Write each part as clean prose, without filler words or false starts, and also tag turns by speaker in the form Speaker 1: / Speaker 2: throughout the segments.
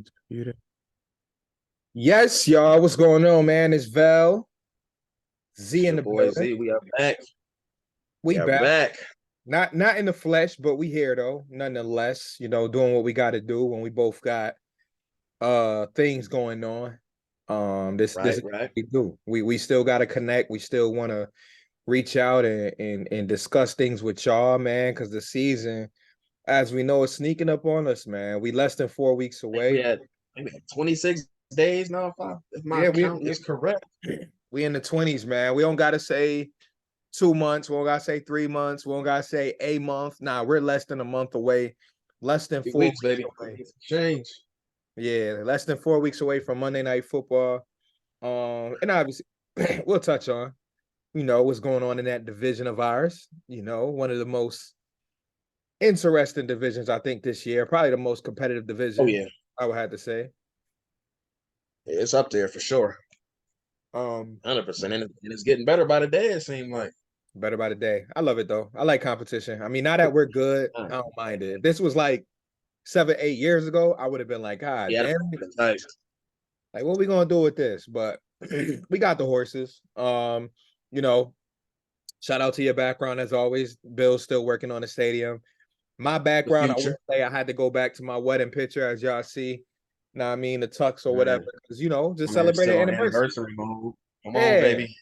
Speaker 1: Computer. Yes, y'all. What's going on, man? It's Val, Z
Speaker 2: It's
Speaker 1: in
Speaker 2: your
Speaker 1: the
Speaker 2: boy
Speaker 1: building.
Speaker 2: Z. We are back. We
Speaker 1: We
Speaker 2: are
Speaker 1: back.
Speaker 2: back.
Speaker 1: Not in the flesh, but we here though. Nonetheless, doing what we got to do when we both got things going on. This
Speaker 2: Right,
Speaker 1: is what
Speaker 2: right.
Speaker 1: we do. We still got to connect. We still want to reach out and discuss things with y'all, man, because the season, as we know, is sneaking up on us, man. We less than 4 weeks
Speaker 2: I think we
Speaker 1: away.
Speaker 2: had 26 days now, if my
Speaker 1: Yeah,
Speaker 2: count is correct.
Speaker 1: we in the 20s, man. We don't gotta say 2 months. We don't gotta say 3 months. We don't gotta say a month. Nah, we're less than a month away. Less than
Speaker 2: 2 weeks,
Speaker 1: 4 weeks
Speaker 2: baby.
Speaker 1: away.
Speaker 2: Change.
Speaker 1: Yeah, less than 4 weeks away from Monday Night Football. And obviously we'll touch on, what's going on in that division of ours. One of the most interesting divisions, I think, this year. Probably the most competitive
Speaker 2: Oh
Speaker 1: division,
Speaker 2: yeah,
Speaker 1: I would have to say.
Speaker 2: it's up there for sure.
Speaker 1: Um,
Speaker 2: 100%. And it's getting better by the day, it seems like.
Speaker 1: Better by the day. I love it though. I like competition. I mean, now that we're good, I don't mind it. If this was like 7, 8 years ago, I would have been like, God
Speaker 2: Yeah,
Speaker 1: damn it.
Speaker 2: that's nice.
Speaker 1: Like, what we gonna do with this? But we got the horses. You know, shout out to your background as always. Bill's still working on the stadium. My
Speaker 2: The
Speaker 1: background, I
Speaker 2: future.
Speaker 1: will say I had to go back to my wedding picture, as y'all see. Now I mean the tux or whatever,
Speaker 2: Man,
Speaker 1: because just
Speaker 2: my man's
Speaker 1: celebrated
Speaker 2: still on
Speaker 1: anniversary.
Speaker 2: anniversary mode. Come on,
Speaker 1: Yeah,
Speaker 2: baby.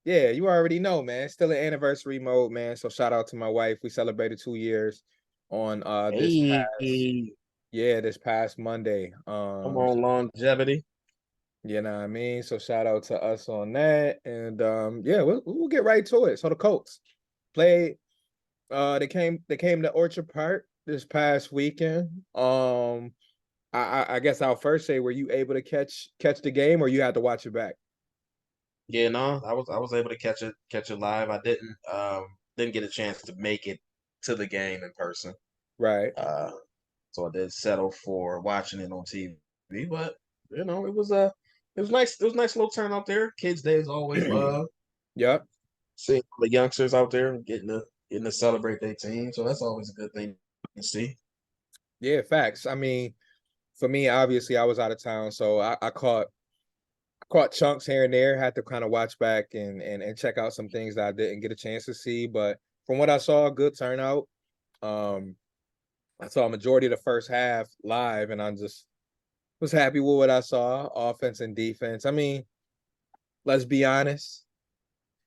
Speaker 1: yeah, you already know, man. Still in anniversary mode, man. So shout out to my wife. We celebrated 2 years on
Speaker 2: Hey,
Speaker 1: this past Monday.
Speaker 2: come on, longevity.
Speaker 1: You know what I mean? So shout out to us on that. And yeah, we'll get right to it. So the Colts played they came to Orchard Park this past weekend. I guess I'll first say, were you able to catch the game or you had to watch it back?
Speaker 2: Yeah, no, I was able to catch it live. I didn't get a chance to make it to the game in person.
Speaker 1: Right.
Speaker 2: Uh, so I did settle for watching it on TV. But it was nice. It was a nice little turnout there. Kids Day is always love.
Speaker 1: Yep.
Speaker 2: Seeing the youngsters out there getting to celebrate their team. So that's always a good thing to see.
Speaker 1: Yeah, facts. I mean, for me, obviously, I was out of town, so I caught chunks here and there. Had to kind of watch back and check out some things that I didn't get a chance to see. But from what I saw, good turnout. Um, I saw a majority of the first half live, and I just was happy with what I saw, offense and defense. I mean, let's be honest,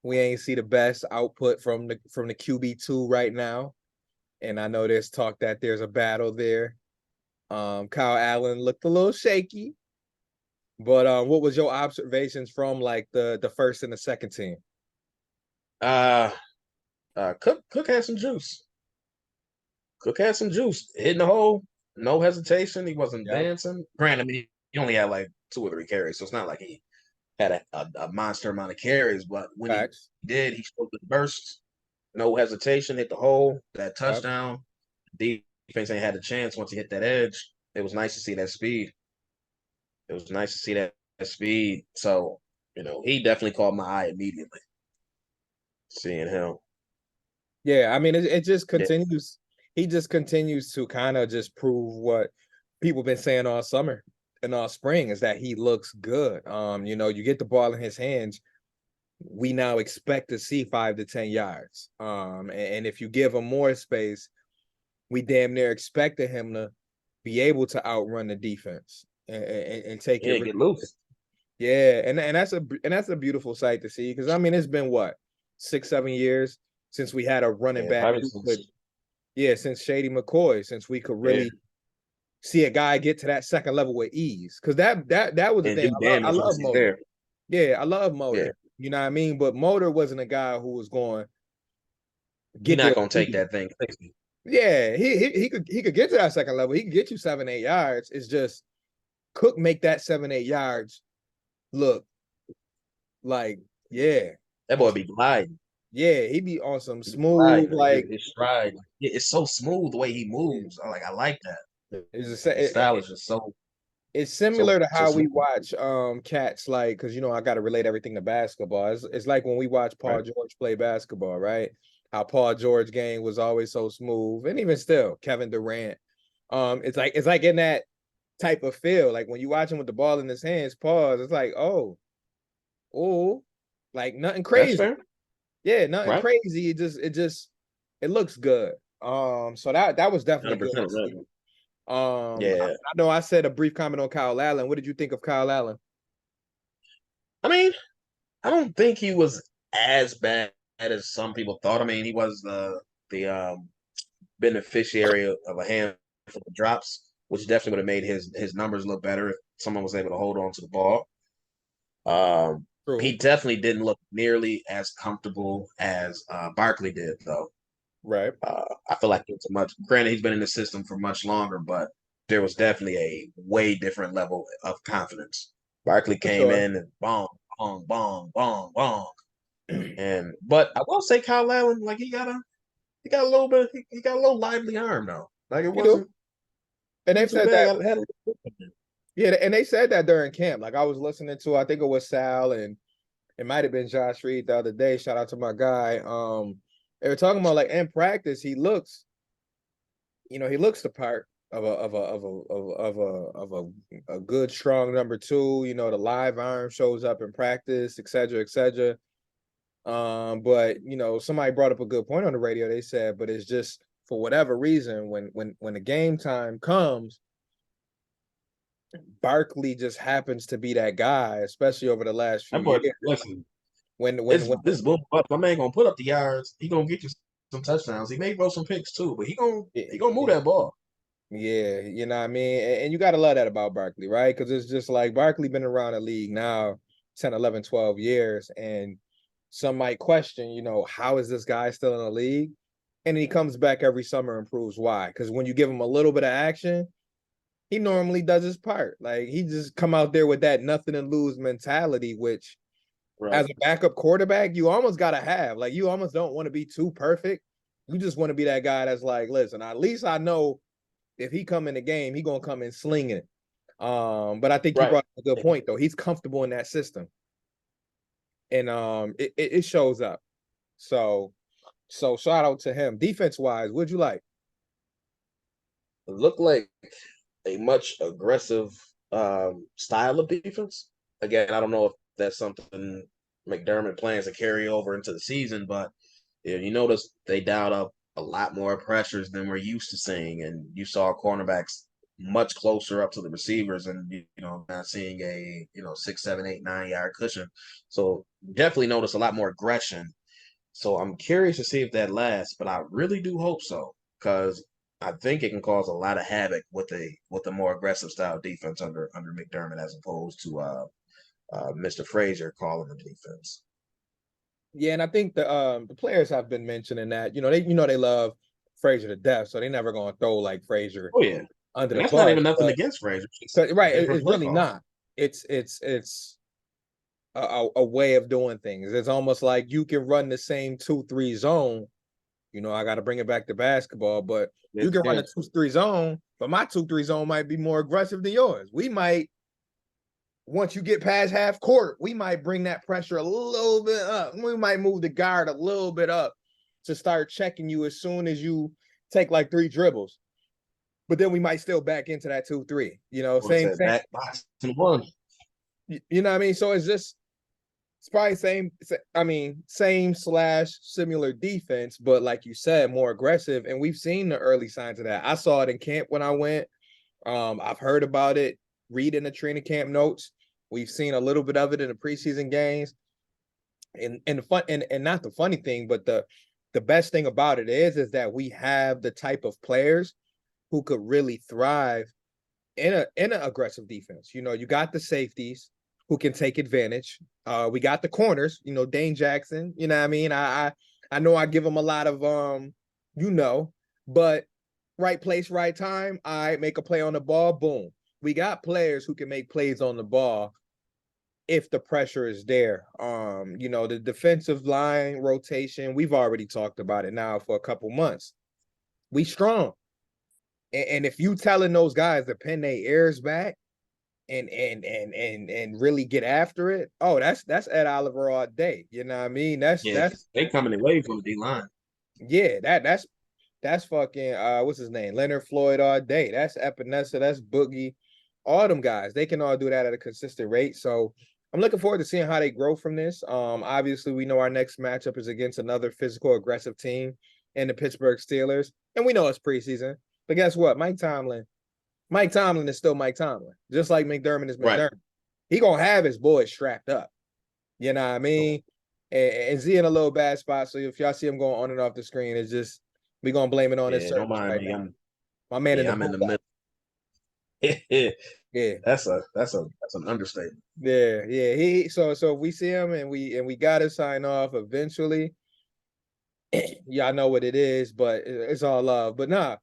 Speaker 1: we ain't see the best output from the QB2 right now, and I know there's talk that there's a battle there. Kyle Allen looked a little shaky. But what was your observations from like the first and the second team?
Speaker 2: Uh, Cook had some juice. Cook had some juice. Hitting the hole, no hesitation. He wasn't
Speaker 1: Yep.
Speaker 2: dancing. Granted, I mean, he only had like 2 or 3 carries, so it's not like he had a monster amount of carries. But when he
Speaker 1: Facts.
Speaker 2: did, he showed the burst, no hesitation, hit the hole, that
Speaker 1: Yep.
Speaker 2: touchdown. Defense ain't had a chance once he hit that edge. It was nice to see that speed. It was nice to see that speed. So, he definitely caught my eye immediately seeing him.
Speaker 1: Yeah, I mean it just
Speaker 2: Yeah,
Speaker 1: continues. He just continues to kind of just prove what people been saying all summer and all spring is that he looks good. You get the ball in his hands, we now expect to see 5 to 10 yards. And if you give him more space, we damn near expected him to be able to outrun the defense and take it.
Speaker 2: yeah, get loose.
Speaker 1: Yeah, and that's a beautiful sight to see because I mean it's been what 6, 7 years since we had a running
Speaker 2: Yeah,
Speaker 1: back
Speaker 2: probably
Speaker 1: who
Speaker 2: since
Speaker 1: could, yeah, since Shady McCoy, since we could
Speaker 2: yeah,
Speaker 1: really see a guy get to that second level with ease. Because that was the
Speaker 2: and
Speaker 1: thing.
Speaker 2: do
Speaker 1: I
Speaker 2: damage
Speaker 1: love
Speaker 2: once he's
Speaker 1: Motor.
Speaker 2: there.
Speaker 1: Yeah, I love
Speaker 2: Yeah,
Speaker 1: Motor. You know what I mean? But Motor wasn't a guy who was going to
Speaker 2: you're
Speaker 1: get
Speaker 2: not
Speaker 1: there
Speaker 2: gonna
Speaker 1: with
Speaker 2: take
Speaker 1: ease.
Speaker 2: that thing.
Speaker 1: Yeah, he could get to that second level. He could get you 7, 8 yards. It's just Cook make that 7, 8 yards look like, yeah,
Speaker 2: That
Speaker 1: on
Speaker 2: boy be gliding.
Speaker 1: yeah, he be on some
Speaker 2: He be
Speaker 1: smooth,
Speaker 2: gliding. Like his,
Speaker 1: like,
Speaker 2: his stride. It's so smooth the way he
Speaker 1: yeah,
Speaker 2: moves. I like that.
Speaker 1: it's
Speaker 2: His
Speaker 1: a,
Speaker 2: style is just
Speaker 1: it's
Speaker 2: so
Speaker 1: similar to
Speaker 2: so
Speaker 1: how we
Speaker 2: smooth.
Speaker 1: watch cats, like, because I got to relate everything to basketball. It's like when we watch
Speaker 2: Right.
Speaker 1: Paul George play basketball, right? How Paul George game was always so smooth, and even still, Kevin Durant. It's like in type of feel. Like when you watch him with the ball in his hands, pause. It's like, oh, like nothing
Speaker 2: That's
Speaker 1: crazy.
Speaker 2: fair,
Speaker 1: Yeah, nothing
Speaker 2: right?
Speaker 1: crazy. It looks good. So that was definitely good
Speaker 2: 100%
Speaker 1: to
Speaker 2: right.
Speaker 1: see. I
Speaker 2: Yeah,
Speaker 1: know I said a brief comment on Kyle Allen. What did you think of Kyle Allen?
Speaker 2: I mean, I don't think he was as bad as some people thought. I mean, he was the beneficiary of a handful of drops, which definitely would have made his numbers look better if someone was able to hold on to the ball.
Speaker 1: True.
Speaker 2: He definitely didn't look nearly as comfortable as Barkley did, though.
Speaker 1: Right.
Speaker 2: I feel like it's a much. Granted, he's been in the system for much longer, but there was definitely a way different level of confidence. Barkley
Speaker 1: For
Speaker 2: came
Speaker 1: sure.
Speaker 2: in and bong, bong, bong, bong, bong, and but I will say Kyle Allen, like he got a little bit, he got a little lively arm though. Like
Speaker 1: You do. And they've
Speaker 2: wasn't too
Speaker 1: said that.
Speaker 2: bad. I had a little bit.
Speaker 1: Yeah, and they said that during camp. Like I was listening to, I think it was Sal and it might have been Josh Reed the other day. Shout out to my guy. They were talking about like in practice, he looks the part of a good strong number two. You know, the live arm shows up in practice, et cetera, et cetera. But somebody brought up a good point on the radio. They said, but it's just for whatever reason, when the game time comes, Barkley just happens to be that guy, especially over the last few
Speaker 2: That boy,
Speaker 1: years.
Speaker 2: listen,
Speaker 1: When
Speaker 2: this boom up. My man gonna put up the yards. He gonna get you some touchdowns. He may throw some picks too, but he gonna move
Speaker 1: yeah,
Speaker 2: that ball.
Speaker 1: yeah, you know what I mean? And you got to love that about Barkley, right? Because it's just like Barkley been around the league now 10, 11, 12 years. And some might question, how is this guy still in the league? And he comes back every summer and proves why. Because when you give him a little bit of action, he normally does his part. Like he just come out there with that nothing to lose mentality, which
Speaker 2: Right,
Speaker 1: as a backup quarterback, you almost gotta have. Like you almost don't want to be too perfect. You just want to be that guy that's like, listen, at least I know if he come in the game, he gonna come in slinging it. But I think you
Speaker 2: right.
Speaker 1: brought up a good point though. He's comfortable in that system, and it shows up. So shout out to him. Defense wise, what'd you like?
Speaker 2: It looked like a much aggressive style of defense. Again, I don't know if that's something McDermott plans to carry over into the season, but you notice they dialed up a lot more pressures than we're used to seeing, and you saw cornerbacks much closer up to the receivers, and not seeing a 6, 7, 8, 9 yard cushion. So definitely notice a lot more aggression. So I'm curious to see if that lasts, but I really do hope so because I think it can cause a lot of havoc with a more aggressive style defense under McDermott as opposed to Mr. Frazier calling the defense.
Speaker 1: Yeah, and I think the players have been mentioning that. They love Frazier to death, so they never gonna throw like Frazier
Speaker 2: Oh yeah,
Speaker 1: under
Speaker 2: and
Speaker 1: the
Speaker 2: that's not even
Speaker 1: bus.
Speaker 2: nothing
Speaker 1: But
Speaker 2: against Frazier. It's just
Speaker 1: right,
Speaker 2: different
Speaker 1: it's
Speaker 2: play
Speaker 1: really
Speaker 2: calling.
Speaker 1: not. It's a way of doing things. It's almost like you can run the same 2-3 zone. I got to bring it back to basketball, but you
Speaker 2: It's
Speaker 1: can run a
Speaker 2: yeah,
Speaker 1: 2-3 zone, but my 2-3 zone might be more aggressive than yours. We might, once you get past half court, we might bring that pressure a little bit up. We might move the guard a little bit up to start checking you as soon as you take like 3 dribbles. But then we might still back into that 2-3.
Speaker 2: what's
Speaker 1: Same,
Speaker 2: that
Speaker 1: same.
Speaker 2: back box and one.
Speaker 1: You know what I mean? So it's probably same. I mean, same slash similar defense, but like you said, more aggressive. And we've seen the early signs of that. I saw it in camp when I went. I've heard about it, reading the training camp notes. We've seen a little bit of it in the preseason games. And the fun and not the funny thing, but the best thing about it is that we have the type of players who could really thrive in an aggressive defense. You got the safeties who can take advantage. We got the corners, Dane Jackson. You know what I mean? I know I give him a lot of but right place, right time. I make a play on the ball, boom. We got players who can make plays on the ball if the pressure is there. The defensive line rotation, we've already talked about it now for a couple months. We strong. And if you telling those guys to pin their ears back and really get after it, oh, that's Ed Oliver all day. You know what I mean? That's
Speaker 2: Yeah,
Speaker 1: that's
Speaker 2: they coming away from the D line.
Speaker 1: yeah, that's fucking what's his name? Leonard Floyd all day. That's Epinesa, that's Boogie. all them guys, they can all do that at a consistent rate. So I'm looking forward to seeing how they grow from this. Obviously, we know our next matchup is against another physical, aggressive team in the Pittsburgh Steelers, and we know it's preseason. But guess what? Mike Tomlin is still Mike Tomlin, just like McDermott is
Speaker 2: Right.
Speaker 1: McDermott. He gonna have his boys strapped up. You know what I mean? And Z in a little bad spot. So if y'all see him going on and off the screen, it's just we gonna blame it on his
Speaker 2: Yeah, don't
Speaker 1: service
Speaker 2: mind
Speaker 1: right
Speaker 2: me.
Speaker 1: now. My man in the
Speaker 2: I'm in
Speaker 1: booth.
Speaker 2: the middle.
Speaker 1: Yeah.
Speaker 2: That's an understatement.
Speaker 1: Yeah. So if we see him and we gotta sign off eventually, y'all know what it is, but it's all love. But nah,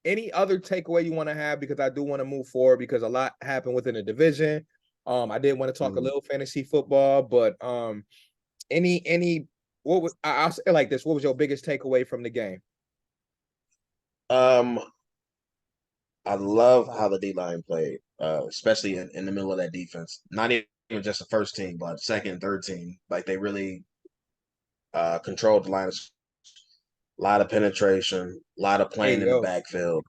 Speaker 1: any other takeaway you want to have, because I do want to move forward because a lot happened within the division. I did want to talk a little fantasy football, but any what was I'll say it like this: what was your biggest takeaway from the game?
Speaker 2: Um, I love how the D line played, especially in the middle of that defense. Not even just the first team, but second and third team. Like they really controlled the line. A lot of penetration, a lot of
Speaker 1: Hey
Speaker 2: playing in the
Speaker 1: yo,
Speaker 2: backfield.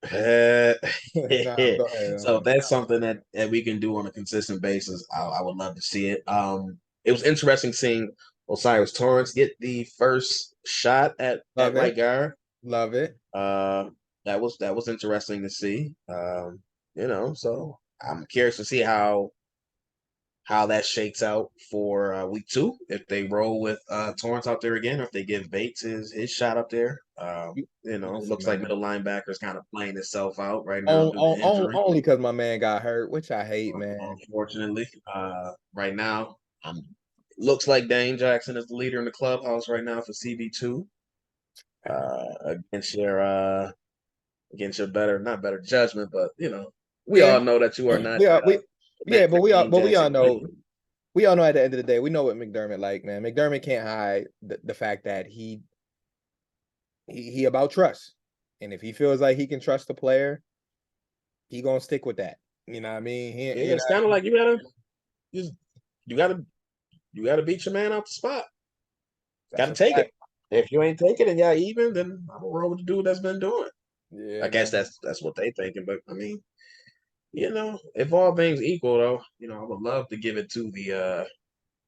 Speaker 1: nah, go
Speaker 2: So
Speaker 1: ahead.
Speaker 2: if that's something that we can do on a consistent basis, I would love to see it. It was interesting seeing Osiris Torrance get the first shot at
Speaker 1: Love
Speaker 2: right
Speaker 1: it,
Speaker 2: guard.
Speaker 1: love it.
Speaker 2: That was interesting to see. So I'm curious to see how that shakes out for week 2. If they roll with Torrance out there again, or if they give Bates his shot up there.
Speaker 1: Listen,
Speaker 2: Looks like
Speaker 1: man.
Speaker 2: middle linebackers kind of playing itself out right now due to injury.
Speaker 1: Only because my man got hurt, which I hate, man.
Speaker 2: Unfortunately, right now, looks like Dane Jackson is the leader in the clubhouse right now for CB2. Against your better, not better judgment, but we
Speaker 1: Yeah,
Speaker 2: all know that you are not
Speaker 1: we yeah,
Speaker 2: Mr. Dane
Speaker 1: but
Speaker 2: Jackson Cleveland.
Speaker 1: we all know at the end of the day, we know what McDermott like, man. McDermott can't hide the fact that he about trust. And if he feels like he can trust the player, he gonna stick with that. You know what I mean?
Speaker 2: Yeah, it's kind of like you you gotta you gotta beat your man off the spot.
Speaker 1: That's
Speaker 2: Gotta
Speaker 1: a
Speaker 2: take it.
Speaker 1: fact.
Speaker 2: If you ain't taking it, yeah, even then I'm gonna roll with the dude that's been doing it. I
Speaker 1: Yeah,
Speaker 2: guess
Speaker 1: man.
Speaker 2: that's what they thinking, but I mean, if all things equal though, I would love to give it to the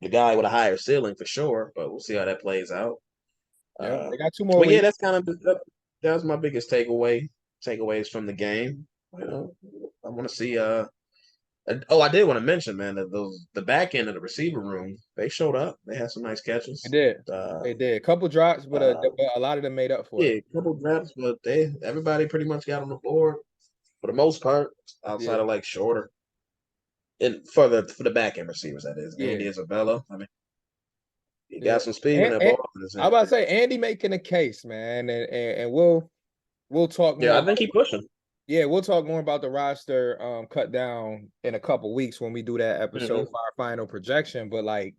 Speaker 2: guy with a higher ceiling for sure, but we'll see how that plays out.
Speaker 1: Yeah,
Speaker 2: Uh,
Speaker 1: they got 2 more
Speaker 2: but yeah,
Speaker 1: weeks.
Speaker 2: that's kind of that was my biggest takeaways from the game. I want to see. I did want to mention, man, that the back end of the receiver room, they showed up. They had some nice
Speaker 1: They
Speaker 2: catches.
Speaker 1: did.
Speaker 2: Uh,
Speaker 1: They did. A couple drops, but
Speaker 2: uh,
Speaker 1: a lot of them made up for
Speaker 2: yeah,
Speaker 1: it.
Speaker 2: a couple drops, but everybody pretty much got on the board for the most part, outside
Speaker 1: Yeah,
Speaker 2: of like shorter. And for the back end receivers, that is
Speaker 1: yeah,
Speaker 2: Andy Isabella. I mean, he
Speaker 1: yeah.
Speaker 2: got some speed when that
Speaker 1: And
Speaker 2: ball in his
Speaker 1: I was
Speaker 2: hand.
Speaker 1: about to say Andy making a case, man, and we'll talk
Speaker 2: Yeah,
Speaker 1: more
Speaker 2: I think
Speaker 1: about
Speaker 2: he pushing.
Speaker 1: yeah, we'll talk more about the roster cut down in a couple weeks when we do that episode
Speaker 2: Mm-hmm.
Speaker 1: for our final projection. But like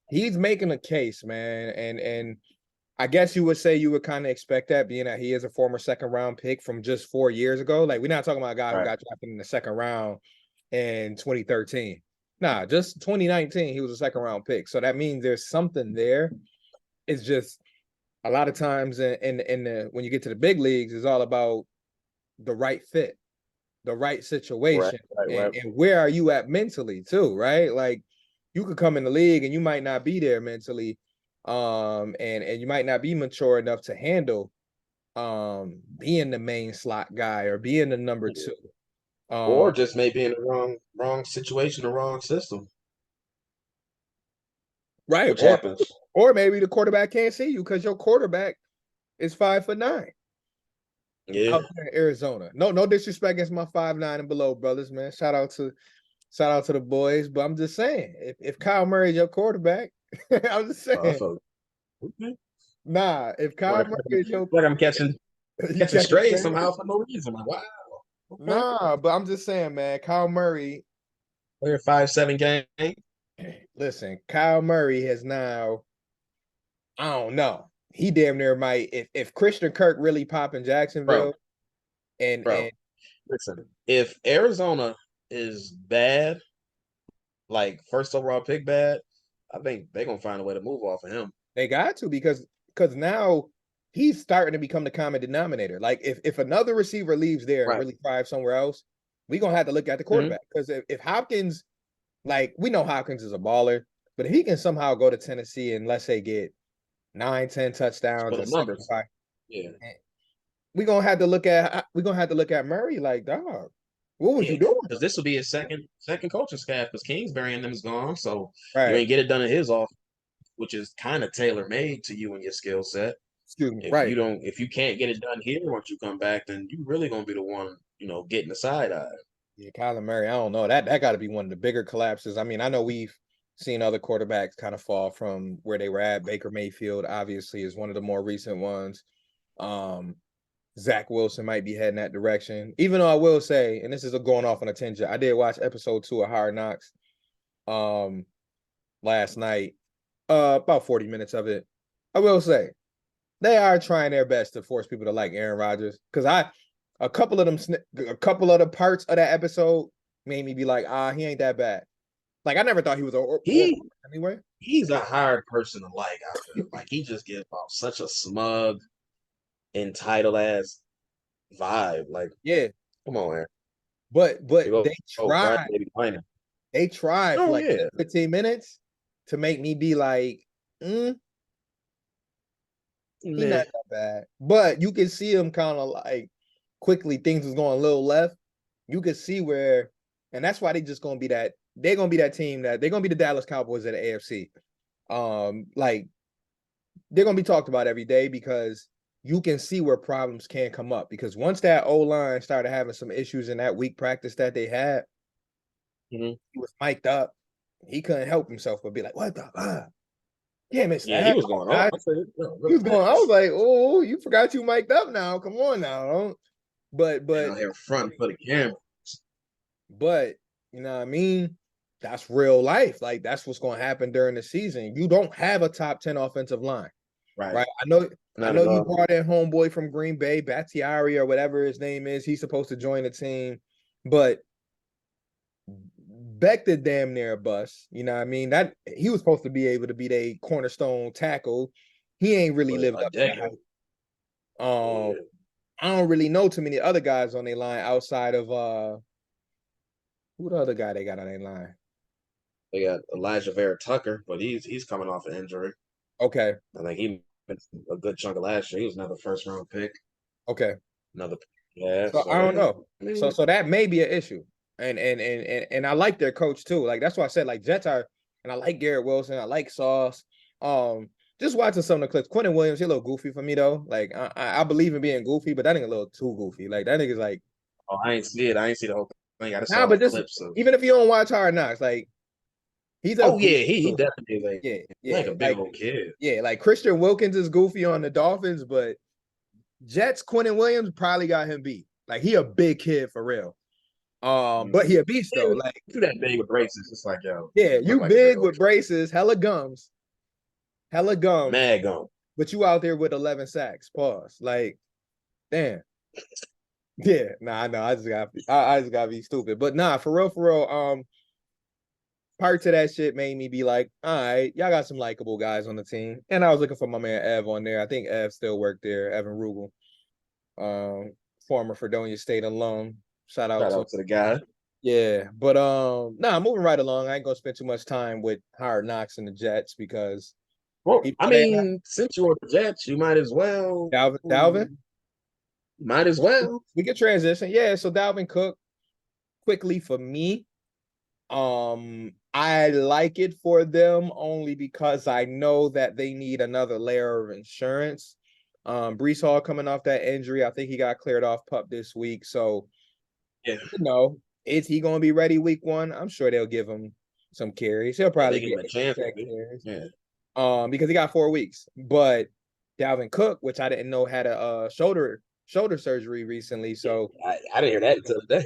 Speaker 1: he's making a case, man, and I guess you would say you would kind of expect that, being that he is a former second round pick from just 4 years ago. Like we're not talking about a guy who
Speaker 2: Right.
Speaker 1: got drafted in the second round in 2013. Nah, just 2019, he was a second round pick. So that means there's something there. It's just a lot of times in the when you get to the big leagues, it's all about the right fit, the right
Speaker 2: Right.
Speaker 1: situation,
Speaker 2: Right. Right.
Speaker 1: and where are you at mentally too, right? Like you could come in the league and you might not be there mentally, and you might not be mature enough to handle being the main slot guy or being the number
Speaker 2: Yeah.
Speaker 1: two.
Speaker 2: Or
Speaker 1: Um,
Speaker 2: just maybe in the wrong situation, the wrong system,
Speaker 1: right,
Speaker 2: which happens.
Speaker 1: or maybe the quarterback can't see you because your quarterback is 5'9"
Speaker 2: Yeah.
Speaker 1: out there in Arizona. No disrespect against my 5'9" and below brothers, man. Shout out to the boys, but I'm just saying, if Kyle Murray's your quarterback, I'm just saying,
Speaker 2: So okay.
Speaker 1: nah. If Kyle
Speaker 2: Like,
Speaker 1: Murray is your,
Speaker 2: like I'm catching
Speaker 1: you
Speaker 2: catching
Speaker 1: catch a
Speaker 2: strays
Speaker 1: straight.
Speaker 2: somehow for no reason. Like, wow. Okay.
Speaker 1: Nah, but I'm just saying, man. Kyle Murray,
Speaker 2: Player 5-7 game.
Speaker 1: listen, Kyle Murray has now, I don't know. He damn near might if Christian Kirk really pop in
Speaker 2: Bro,
Speaker 1: Jacksonville and
Speaker 2: bro. Listen, if Arizona is bad, like first overall pick bad, I think they're gonna find a way to move off of him.
Speaker 1: they got to because now he's starting to become the common denominator. Like if another receiver leaves there and
Speaker 2: Right.
Speaker 1: really thrives somewhere else, we're gonna have to look at the quarterback because if Hopkins, like we know Hopkins is a baller, but if he can somehow go to Tennessee and let's say get 9, 10 touchdowns
Speaker 2: For the
Speaker 1: and
Speaker 2: numbers.
Speaker 1: 75,
Speaker 2: Yeah.
Speaker 1: we're gonna have to look at Murray like, dog, what was
Speaker 2: Yeah.
Speaker 1: you doing?
Speaker 2: Because this will be his second coaching staff because Kingsbury and them is gone. So you
Speaker 1: Right.
Speaker 2: ain't get it done in his office, which is kind of tailor made to you and your skill set.
Speaker 1: Excuse me. Right.
Speaker 2: If you can't get it done here once you come back, then you really gonna be the one, getting the side eye.
Speaker 1: Yeah, Kyler Murray, I don't know. That got to be one of the bigger collapses. I mean, I know we've seen other quarterbacks kind of fall from where they were at. Baker Mayfield, obviously, is one of the more recent ones. Um, Zach Wilson might be heading that direction. Even though I will say, and this is going off on a tangent, I did watch episode 2 of Hard Knocks last night. About 40 minutes of it. I will say, they are trying their best to force people to like Aaron Rodgers. Because a couple of the parts of that episode made me be like, he ain't that bad. Like I never thought he was a
Speaker 2: He
Speaker 1: anyway.
Speaker 2: he's a hard person to like. I feel like he just gives off such a smug, entitled ass vibe. Like,
Speaker 1: Yeah,
Speaker 2: come on, man.
Speaker 1: but
Speaker 2: You
Speaker 1: they
Speaker 2: cry,
Speaker 1: tried.
Speaker 2: maybe whining.
Speaker 1: They tried for
Speaker 2: Oh
Speaker 1: like
Speaker 2: yeah,
Speaker 1: 15 minutes to make me be like, he
Speaker 2: man.
Speaker 1: not that bad. But you can see him kind of like quickly things was going a little left. You could see where, and that's why they're gonna be that team that they're gonna be the Dallas Cowboys of the AFC. Like they're gonna be talked about every day because you can see where problems can come up. Because once that O line started having some issues in that week practice that they had, he was mic'd up. He couldn't help himself but be like, "What the? Can't miss
Speaker 2: Yeah, he
Speaker 1: that."
Speaker 2: was going off. I said, no,
Speaker 1: He was going. I was
Speaker 2: relax.
Speaker 1: like, "Oh, you forgot you mic'd up now. Come on now." But
Speaker 2: And
Speaker 1: but
Speaker 2: out here front for the camera.
Speaker 1: but you know what I mean? That's real life. Like that's what's going to happen during the season. You don't have a top 10 offensive line,
Speaker 2: Right.
Speaker 1: right? I
Speaker 2: Not
Speaker 1: know
Speaker 2: at
Speaker 1: you
Speaker 2: all.
Speaker 1: brought in homeboy from Green Bay, Battiari or whatever his name is. He's supposed to join the team, but Becton damn near a bust. You know what I mean? That he was supposed to be able to be the cornerstone tackle. He ain't really
Speaker 2: For
Speaker 1: lived
Speaker 2: a
Speaker 1: up to the
Speaker 2: decade.
Speaker 1: hype. Um,
Speaker 2: Yeah.
Speaker 1: I don't really know too many other guys on their line outside of who the other guy they got on their line.
Speaker 2: They got Elijah Vera Tucker, but he's coming off an injury.
Speaker 1: Okay,
Speaker 2: I think he missed a good chunk of last year. He was another first round pick.
Speaker 1: okay.
Speaker 2: Another yeah.
Speaker 1: So I
Speaker 2: So
Speaker 1: don't
Speaker 2: yeah.
Speaker 1: know.
Speaker 2: I mean,
Speaker 1: So that may be an issue. And I like their coach too. Like that's why I said like Jets are, and I like Garrett Wilson. I like Sauce. Just watching some of the clips. Quentin Williams, he's a little goofy for me though. Like I believe in being goofy, but that nigga a little too goofy. Like that nigga's like,
Speaker 2: oh, I ain't see it. I ain't see the whole thing. I just
Speaker 1: nah,
Speaker 2: saw
Speaker 1: but
Speaker 2: like
Speaker 1: just
Speaker 2: clips of.
Speaker 1: even if you don't watch Hard Knocks, like he's a
Speaker 2: Oh
Speaker 1: goofy.
Speaker 2: yeah, he definitely is
Speaker 1: Yeah,
Speaker 2: like
Speaker 1: yeah.
Speaker 2: a big old kid.
Speaker 1: Yeah, like Christian Wilkins is goofy on the Dolphins, but Jets, Quentin Williams probably got him beat. Like he a big kid for real. But he a beast though.
Speaker 2: Yeah,
Speaker 1: Like,
Speaker 2: do that big with braces. It's like yo,
Speaker 1: yeah,
Speaker 2: look
Speaker 1: you
Speaker 2: like a big
Speaker 1: big
Speaker 2: old
Speaker 1: with braces, hella gums,
Speaker 2: mag on.
Speaker 1: but you out there with 11 sacks. Pause. Like, damn. Yeah, nah, I know. I just gotta be stupid. But nah, for real, parts of that shit made me be like, all right, y'all got some likable guys on the team. And I was looking for my man Ev on there. I think Ev still worked there, Evan Rugel. Former Fredonia State alum. Shout out
Speaker 2: Shout
Speaker 1: to him.
Speaker 2: out to the guy.
Speaker 1: Yeah, but moving right along. I ain't gonna spend too much time with Hard Knocks and the Jets because
Speaker 2: Well,
Speaker 1: even
Speaker 2: I
Speaker 1: though they have
Speaker 2: mean, since you're the Jets, you might as well.
Speaker 1: Dalvin,
Speaker 2: Might as well.
Speaker 1: we can transition. Yeah, so Dalvin Cook quickly for me. I like it for them only because I know that they need another layer of insurance. Brees Hall coming off that injury. I think he got cleared off PUP this week. So,
Speaker 2: Yeah.
Speaker 1: is he gonna be ready week 1? I'm sure they'll give him some carries. He'll
Speaker 2: Yeah,
Speaker 1: probably
Speaker 2: they give
Speaker 1: get
Speaker 2: him a chance to
Speaker 1: 8
Speaker 2: be.
Speaker 1: carries.
Speaker 2: Yeah.
Speaker 1: Because he got 4 weeks. But Dalvin Cook, which I didn't know had a shoulder surgery recently. So
Speaker 2: I didn't hear that until today.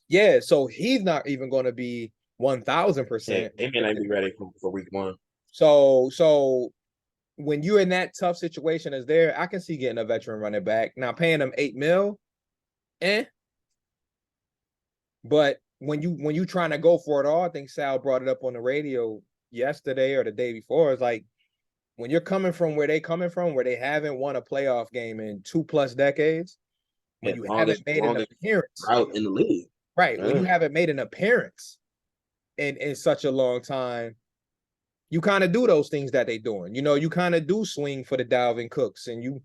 Speaker 1: yeah, so he's not even gonna be
Speaker 2: Yeah,
Speaker 1: 1000%.
Speaker 2: they may not be ready for week 1.
Speaker 1: So when you're in that tough situation as there, I can see getting a veteran running back. Now paying them 8 mil, eh. But when you trying to go for it all, I think Sal brought it up on the radio yesterday or the day before. It's like when you're coming from where they coming from, where they haven't won a playoff game in 2+ decades,
Speaker 2: Yeah,
Speaker 1: when you haven't
Speaker 2: longest
Speaker 1: made an appearance,
Speaker 2: route in the league.
Speaker 1: Right. When you
Speaker 2: Yeah.
Speaker 1: haven't made an appearance in such a long time, you kind of do those things that they doing. You know, you kind of do swing for the Dalvin Cooks, and you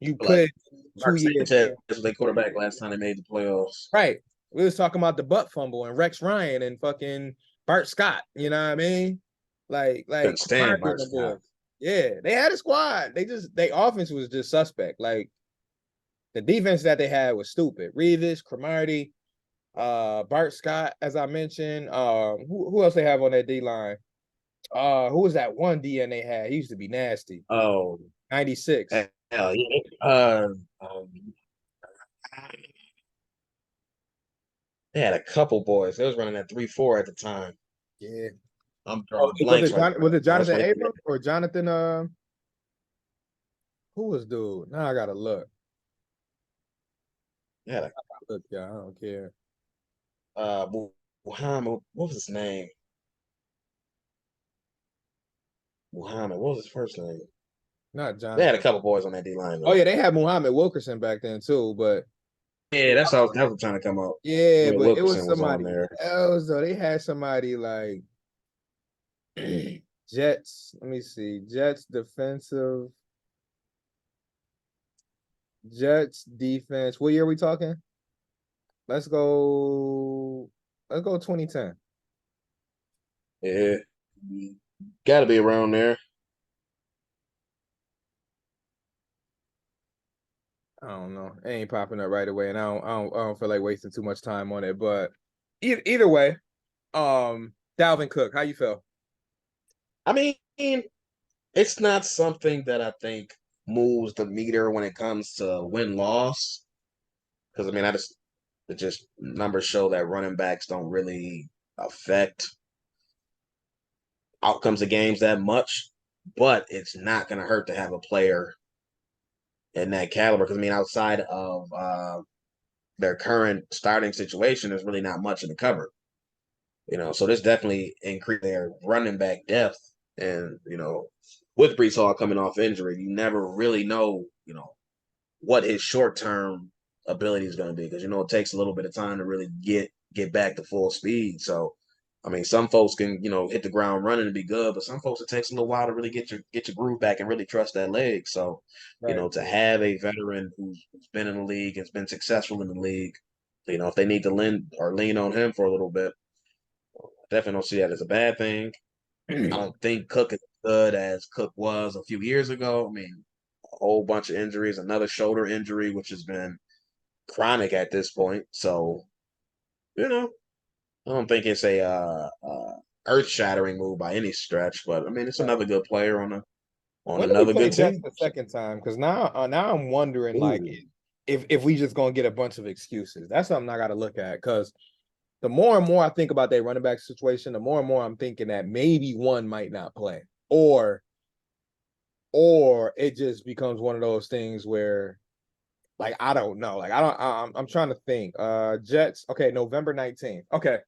Speaker 2: Like
Speaker 1: put
Speaker 2: Mark
Speaker 1: 2 years
Speaker 2: Sanchez
Speaker 1: in.
Speaker 2: was their quarterback last time they made the playoffs.
Speaker 1: Right. We was talking about the butt fumble and Rex Ryan and fucking Bart Scott. You know what I mean?
Speaker 2: Couldn't
Speaker 1: Like
Speaker 2: stand
Speaker 1: Cromartie and
Speaker 2: Mark
Speaker 1: the
Speaker 2: Scott.
Speaker 1: boys. Yeah, they had a squad. They offense was just suspect. Like the defense that they had was stupid. Revis, Cromartie, Bart Scott, as I mentioned. Who else they have on that D line? Who was that one DN they had? He used to be nasty.
Speaker 2: Oh,
Speaker 1: 96.
Speaker 2: hell yeah. They had a couple boys. They was running at 3-4 at the time.
Speaker 1: Yeah.
Speaker 2: I'm
Speaker 1: Oh,
Speaker 2: drawing blanks right
Speaker 1: Was it
Speaker 2: now. That's
Speaker 1: Jonathan
Speaker 2: when
Speaker 1: Abrams or Jonathan who was dude? Now I gotta look.
Speaker 2: they had
Speaker 1: Look, yeah, I don't care.
Speaker 2: Muhammad. What was his name? Muhammad. What was his first name?
Speaker 1: Not
Speaker 2: They had a
Speaker 1: Jonathan.
Speaker 2: couple boys on that D line
Speaker 1: Oh
Speaker 2: though.
Speaker 1: yeah, they had Muhammad Wilkerson back then too, but
Speaker 2: Yeah, that was trying to come up.
Speaker 1: yeah,
Speaker 2: Will
Speaker 1: but it was
Speaker 2: Wilkerson was on
Speaker 1: somebody
Speaker 2: there.
Speaker 1: else though. They had somebody like Jets. Let me see. Jets defense. What year are we talking? Let's go. Let's go 2010.
Speaker 2: Yeah, got to be around there.
Speaker 1: I don't know. It ain't popping up right away, and I don't feel like wasting too much time on it. But either way, Dalvin Cook, how you feel?
Speaker 2: I mean, it's not something that I think moves the meter when it comes to win loss. Because I mean, it just numbers show that running backs don't really affect outcomes of games that much. But it's not going to hurt to have a player in that caliber. Because I mean, outside of their current starting situation, there's really not much in the cupboard. So this definitely increased their running back depth. And, with Brees Hall coming off injury, you never really know, what his short term ability is going to be because, it takes a little bit of time to really get back to full speed. So, I mean, some folks can, hit the ground running and be good, but some folks it takes a little while to really get your groove back and really trust that leg. So,
Speaker 1: Right.
Speaker 2: to have a veteran who's been in the league, has been successful in the league, if they need to lean on him for a little bit, definitely don't see that as a bad thing. I don't think Cook is as good as Cook was a few years ago. I mean, a whole bunch of injuries, another shoulder injury, which has been chronic at this point. So, I don't think it's a earth-shattering move by any stretch, but I mean, it's
Speaker 1: Right.
Speaker 2: another good player on
Speaker 1: When do we
Speaker 2: another
Speaker 1: play
Speaker 2: good
Speaker 1: Jets
Speaker 2: team.
Speaker 1: the second time? Because now I'm wondering like
Speaker 2: Ooh,
Speaker 1: if we just gonna get a bunch of excuses. That's something I got to look at because the more and more I think about their running back situation, the more and more I'm thinking that maybe one might not play, or it just becomes one of those things where like I don't know, like I don't. I'm trying to think. Jets. Okay, November 19th. Okay,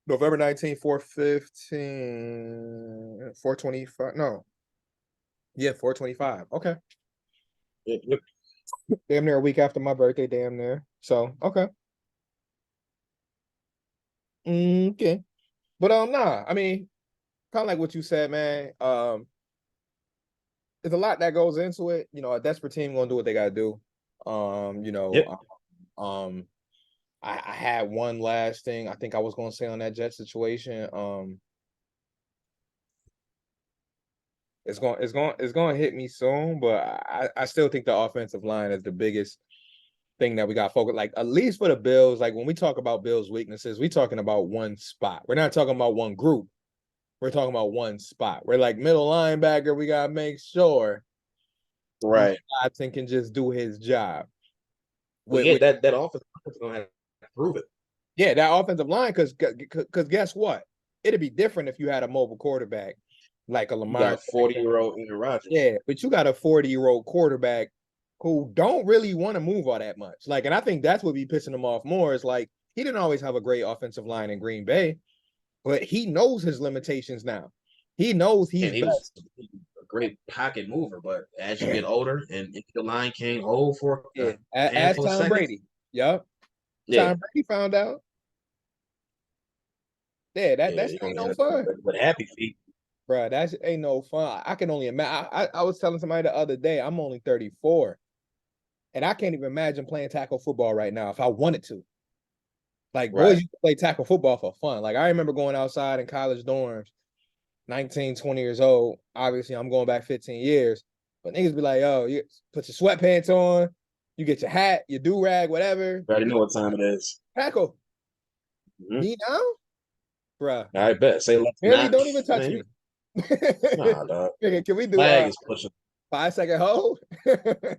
Speaker 1: November 19th, 415, 425. No, yeah, 425. Okay,
Speaker 2: look,
Speaker 1: damn near a week after my birthday. Damn near. So okay, okay, but nah. I mean, kind of like what you said, man. There's a lot that goes into it. You know, a desperate team gonna do what they gotta do. Um, you
Speaker 2: yep.
Speaker 1: know, um, I had one last thing I think I was gonna say on that Jet situation. It's going to hit me soon, but I still think the offensive line is the biggest thing that we got focused. Like at least for the Bills, like when we talk about Bills weaknesses, we talking about one spot. We're not talking about one group. We're talking about one spot. We're like middle linebacker. We gotta make sure
Speaker 2: Right.
Speaker 1: Watson can just do his job.
Speaker 2: Well, yeah,
Speaker 1: With
Speaker 2: that offense is going to have to prove it.
Speaker 1: yeah, that offensive line, because guess what? It'd be different if you had a mobile quarterback like a
Speaker 2: You got
Speaker 1: Lamar
Speaker 2: a
Speaker 1: Jackson.
Speaker 2: 40-year-old Aaron Rodgers.
Speaker 1: Yeah, but you got a 40-year-old quarterback who don't really want to move all that much. Like, and I think that's what be pissing him off more is like he didn't always have a great offensive line in Green Bay, but he knows his limitations now. He knows
Speaker 2: And
Speaker 1: he's
Speaker 2: he was
Speaker 1: best.
Speaker 2: a great pocket mover, but as you get older and if the line can't hold for
Speaker 1: Yeah,
Speaker 2: a
Speaker 1: as
Speaker 2: handful of
Speaker 1: Tom
Speaker 2: seconds,
Speaker 1: Brady. Yep.
Speaker 2: Yeah,
Speaker 1: Tom Brady found out. Yeah,
Speaker 2: yeah,
Speaker 1: that's
Speaker 2: you're
Speaker 1: ain't
Speaker 2: gonna
Speaker 1: no
Speaker 2: end up
Speaker 1: fun,
Speaker 2: with happy feet.
Speaker 1: bro. That ain't no fun. I can only imagine. I was telling somebody the other day, I'm only 34, and I can't even imagine playing tackle football right now if I wanted to. Like boys
Speaker 2: Right.
Speaker 1: used to play tackle football for fun. Like I remember going outside in college dorms, 19, 20 years old. Obviously, I'm going back 15 years. But niggas be like, yo, you put your sweatpants on, you get your hat, your do-rag, whatever.
Speaker 2: You already know what time it is.
Speaker 1: Tackle.
Speaker 2: Mm-hmm.
Speaker 1: Me now? Bruh.
Speaker 2: I bet. Say let's
Speaker 1: Really
Speaker 2: not.
Speaker 1: don't even touch
Speaker 2: Man,
Speaker 1: me.
Speaker 2: nah, dog.
Speaker 1: Nigga, can we do
Speaker 2: Flag is pushing.
Speaker 1: 5 second hold?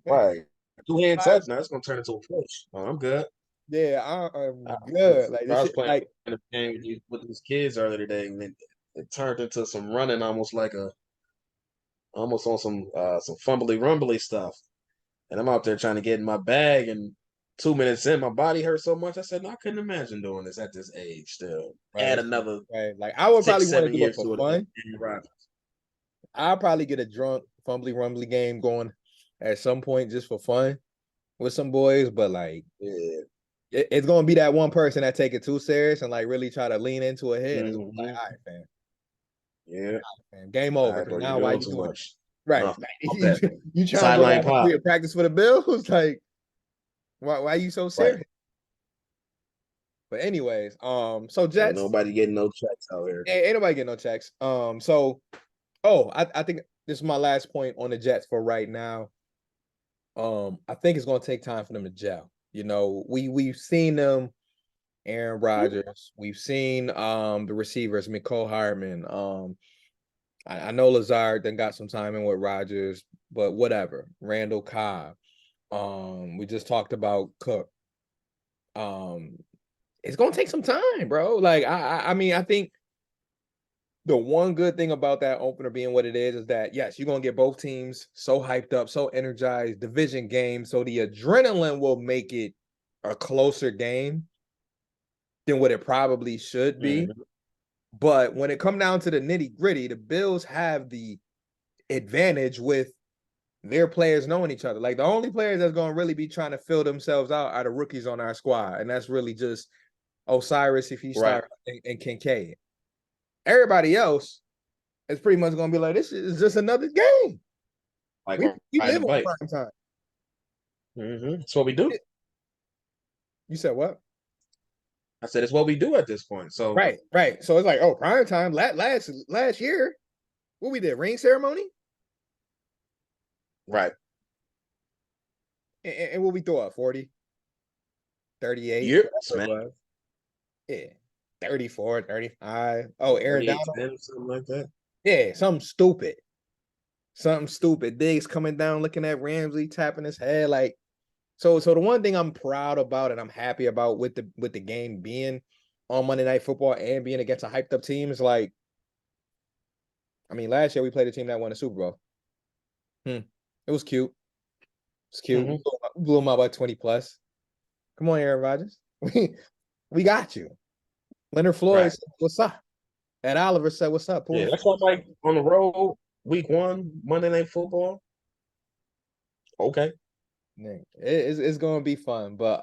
Speaker 2: Right. Two-hand
Speaker 1: Five-
Speaker 2: touch. Now it's gonna turn into a push. Oh, I'm good.
Speaker 1: yeah,
Speaker 2: I
Speaker 1: I'm good. Like
Speaker 2: I
Speaker 1: this
Speaker 2: was
Speaker 1: shit,
Speaker 2: playing
Speaker 1: like
Speaker 2: a game with these kids earlier today, and it turned into some running, almost on some fumbly rumbly stuff. And I'm out there trying to get in my bag, and 2 minutes in, my body hurt so much. I said, no, I couldn't imagine doing this at this age. Still,
Speaker 1: bro,
Speaker 2: add
Speaker 1: this shit,
Speaker 2: another
Speaker 1: right. Like I would probably
Speaker 2: six,
Speaker 1: want to
Speaker 2: seven
Speaker 1: do it
Speaker 2: years
Speaker 1: for
Speaker 2: to it.
Speaker 1: fun. I'll probably get a drunk, fumbly rumbly game going at some point just for fun with some boys, but like
Speaker 2: Yeah.
Speaker 1: it's gonna be that one person that take it too serious and like really try to lean into a hit. And it's like,
Speaker 2: Mm-hmm.
Speaker 1: all right, fam,
Speaker 2: Yeah.
Speaker 1: game
Speaker 2: All
Speaker 1: over.
Speaker 2: right,
Speaker 1: Because
Speaker 2: bro, you're
Speaker 1: now why
Speaker 2: doing
Speaker 1: you
Speaker 2: too
Speaker 1: doing it?
Speaker 2: much.
Speaker 1: Right.
Speaker 2: No, up that
Speaker 1: You trying to go
Speaker 2: sideline
Speaker 1: down the
Speaker 2: pop.
Speaker 1: street and practice for the Bills? Like, why you so
Speaker 2: Right.
Speaker 1: serious? But anyways, so
Speaker 2: Ain't
Speaker 1: Jets,
Speaker 2: nobody getting no checks out here.
Speaker 1: ain't nobody getting no checks. So I think this is my last point on the Jets for right now. I think it's gonna take time for them to gel. You know, we've seen them, Aaron Rodgers, we've seen the receivers, Mecole Hardman. I know Lazard then got some time in with Rodgers, but whatever. Randall Cobb. We just talked about Cook. Um, it's gonna take some time, bro. Like I mean, I think the one good thing about that opener being what it is that yes, you're gonna get both teams so hyped up, so energized, division game, so the adrenaline will make it a closer game than what it probably should be.
Speaker 2: Mm-hmm.
Speaker 1: But when it come down to the nitty gritty, the Bills have the advantage with their players knowing each other. Like the only players that's gonna really be trying to fill themselves out are the rookies on our squad, and that's really just Osiris if he
Speaker 2: Right.
Speaker 1: starts and Kincaid. Everybody else is pretty much gonna be like, this is just another game.
Speaker 2: Like
Speaker 1: We
Speaker 2: riding a
Speaker 1: live on
Speaker 2: bike.
Speaker 1: prime time.
Speaker 2: Mm-hmm. That's what we do.
Speaker 1: You said what?
Speaker 2: I said it's what we do at this point. So
Speaker 1: Right, right. So it's like, oh, prime time. Last year, what we did, ring ceremony,
Speaker 2: right.
Speaker 1: and what we throw up 40, 38,
Speaker 2: Yes,
Speaker 1: whatever
Speaker 2: man.
Speaker 1: it was. Yeah, 34, 35. Oh, Aaron
Speaker 2: 38,
Speaker 1: Donald.
Speaker 2: 10, something like that.
Speaker 1: Yeah, something stupid. Something stupid. Diggs coming down, looking at Ramsey, tapping his head. Like, so the one thing I'm proud about and I'm happy about with the game being on Monday Night Football and being against a hyped up team is like, I mean, last year we played a team that won the Super Bowl. It was cute. It's cute.
Speaker 2: Mm-hmm.
Speaker 1: We blew them out by 20 plus. Come on, Aaron Rodgers. We got you. Leonard Floyd
Speaker 2: Right.
Speaker 1: said, what's up? And Oliver said, what's up?
Speaker 2: Yeah,
Speaker 1: Pull
Speaker 2: that's why I'm like on the road, week one, Monday Night Football. Okay.
Speaker 1: It's gonna be fun. But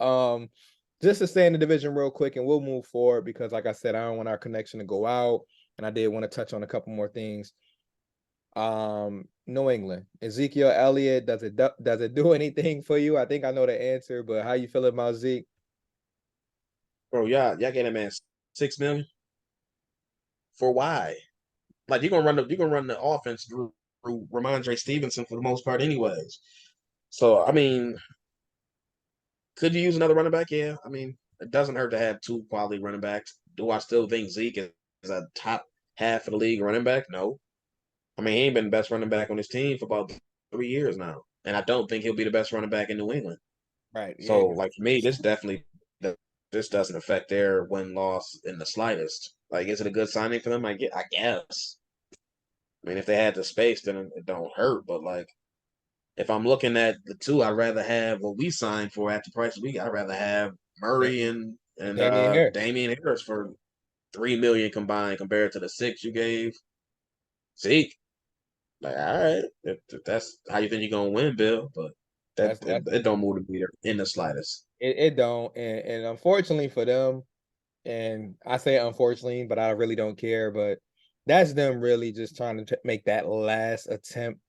Speaker 1: just to stay in the division real quick and we'll move forward because like I said, I don't want our connection to go out. And I did want to touch on a couple more things. New England, Ezekiel Elliott, does it do anything for you? I think I know the answer, but how you feeling about Zeke?
Speaker 2: Bro, y'all get that man 6 million for why? Like you're gonna run the offense through Ramondre Stevenson for the most part, anyways. So I mean, could you use another running back? Yeah. I mean, it doesn't hurt to have two quality running backs. Do I still think Zeke is a top half of the league running back? No. I mean, he ain't been the best running back on his team for about 3 years now. And I don't think he'll be the best running back in New England.
Speaker 1: Right. Yeah.
Speaker 2: So, like for me, this doesn't affect their win loss in the slightest. Like, is it a good signing for them? I guess. I mean, if they had the space, then it don't hurt. But like, if I'm looking at the two, I'd rather have what we signed for at the price we got. I'd rather have Murray and
Speaker 1: Damian Harris.
Speaker 2: Damian Harris for 3 million combined compared to the six you gave Zeke. Like, all right, if that's how you think you're gonna win, Bill, but that
Speaker 1: That's
Speaker 2: it don't move the meter in the slightest.
Speaker 1: It don't, and unfortunately for them, and I say unfortunately, but I really don't care. But that's them really just trying to make that last attempt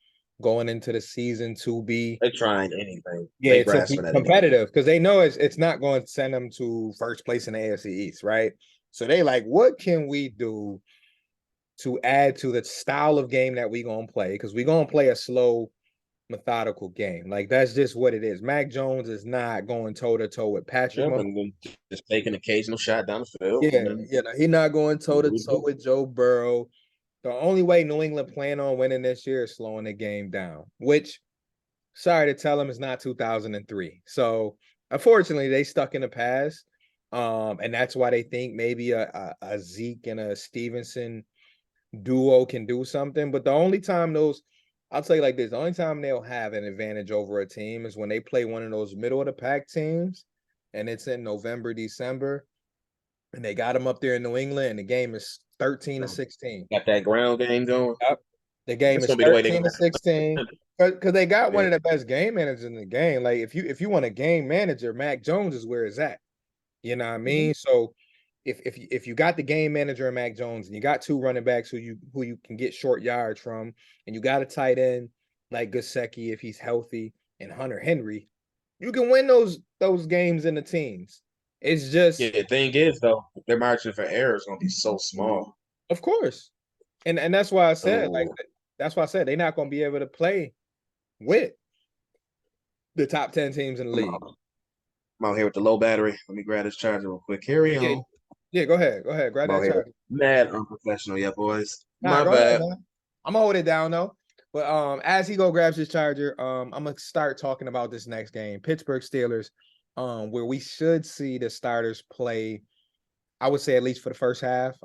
Speaker 1: going into the season to be
Speaker 2: They're trying anything. They
Speaker 1: yeah to be
Speaker 2: grasping at anything.
Speaker 1: competitive because they know it's not going to send them to first place in the AFC East, right? So they like, what can we do to add to the style of game that we gonna play? Because we gonna play a slow, methodical game. Like that's just what it is. Mac Jones is not going toe to toe with Patrick
Speaker 2: Yep,
Speaker 1: Mahomes.
Speaker 2: and then just take an occasional shot down the field, and
Speaker 1: Yeah,
Speaker 2: then
Speaker 1: he's not going toe to
Speaker 2: we
Speaker 1: toe
Speaker 2: do.
Speaker 1: with Joe Burrow. The only way New England plan on winning this year is slowing the game down, which, sorry to tell them, is not 2003. So unfortunately, they stuck in the past. And that's why they think maybe a Zeke and a Stevenson duo can do something. But the only time those, I'll tell you like this, the only time they'll have an advantage over a team is when they play one of those middle of the pack teams and it's in November, December, and they got them up there in New England, and the game is 13-16.
Speaker 2: Got that ground game going.
Speaker 1: Yep. The game
Speaker 2: That's
Speaker 1: is
Speaker 2: gonna be the way they're
Speaker 1: 13 to
Speaker 2: gonna.
Speaker 1: 16 because they got one
Speaker 2: Yeah.
Speaker 1: of the best game managers in the game. Like if you want a game manager, Mac Jones is where it's at. You know what I
Speaker 2: Mhm.
Speaker 1: mean? So if you got the game manager in Mac Jones and you got two running backs who you can get short yards from, and you got a tight end like Gesicki if he's healthy and Hunter Henry, you can win those games in the teams. It's
Speaker 2: Yeah,
Speaker 1: just,
Speaker 2: the thing is though, their margin for error is gonna be so small.
Speaker 1: of course, and that's why I said like
Speaker 2: So
Speaker 1: that's why I said they're not going to be able to play with the top 10 teams in the
Speaker 2: I'm
Speaker 1: league.
Speaker 2: out, I'm out here with the low battery. Let me grab this charger real quick. Carry
Speaker 1: Yeah,
Speaker 2: on.
Speaker 1: yeah. Go ahead, go ahead. Grab
Speaker 2: I'm out
Speaker 1: that
Speaker 2: here
Speaker 1: charger.
Speaker 2: mad unprofessional, yeah, boys.
Speaker 1: Nah,
Speaker 2: My
Speaker 1: go ahead,
Speaker 2: bad.
Speaker 1: man. I'm gonna hold it down though. But as he go grabs his charger, I'm gonna start talking about this next game, Pittsburgh Steelers, where we should see the starters play. I would say at least for the first half.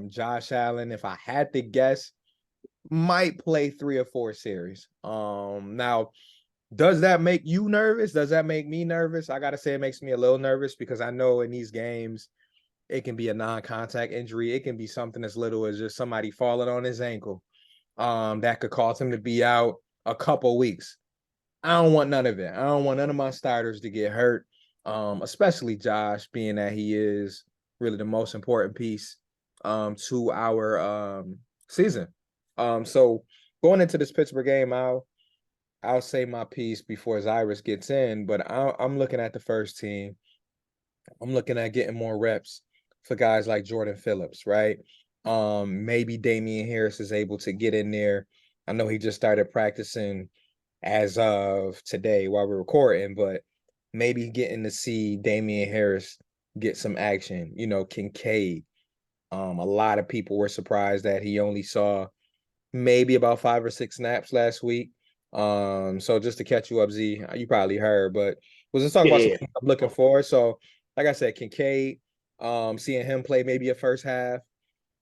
Speaker 1: Josh Allen, if I had to guess, might play 3 or 4 series. Now, does that make you nervous? Does that make me nervous? I gotta say, it makes me a little nervous because I know in these games it can be a non-contact injury. It can be something as little as just somebody falling on his ankle. That could cause him to be out a couple weeks. I don't want none of it. I don't want none of my starters to get hurt. Especially Josh, being that he is really the most important piece to our season. So going into this Pittsburgh game, I'll say my piece before Zyrus gets in, but I'm looking at the first team. I'm looking at getting more reps for guys like Jordan Phillips, right? Maybe Damian Harris is able to get in there. I know he just started practicing as of today while we're recording, but maybe getting to see Damian Harris get some action. Kincaid. A lot of people were surprised that he only saw maybe about 5 or 6 snaps last week. So just to catch you up, Z, you probably heard, but we'll just talk about some
Speaker 2: Yeah,
Speaker 1: things I'm looking for. So, like I said, Kincaid, seeing him play maybe a first half.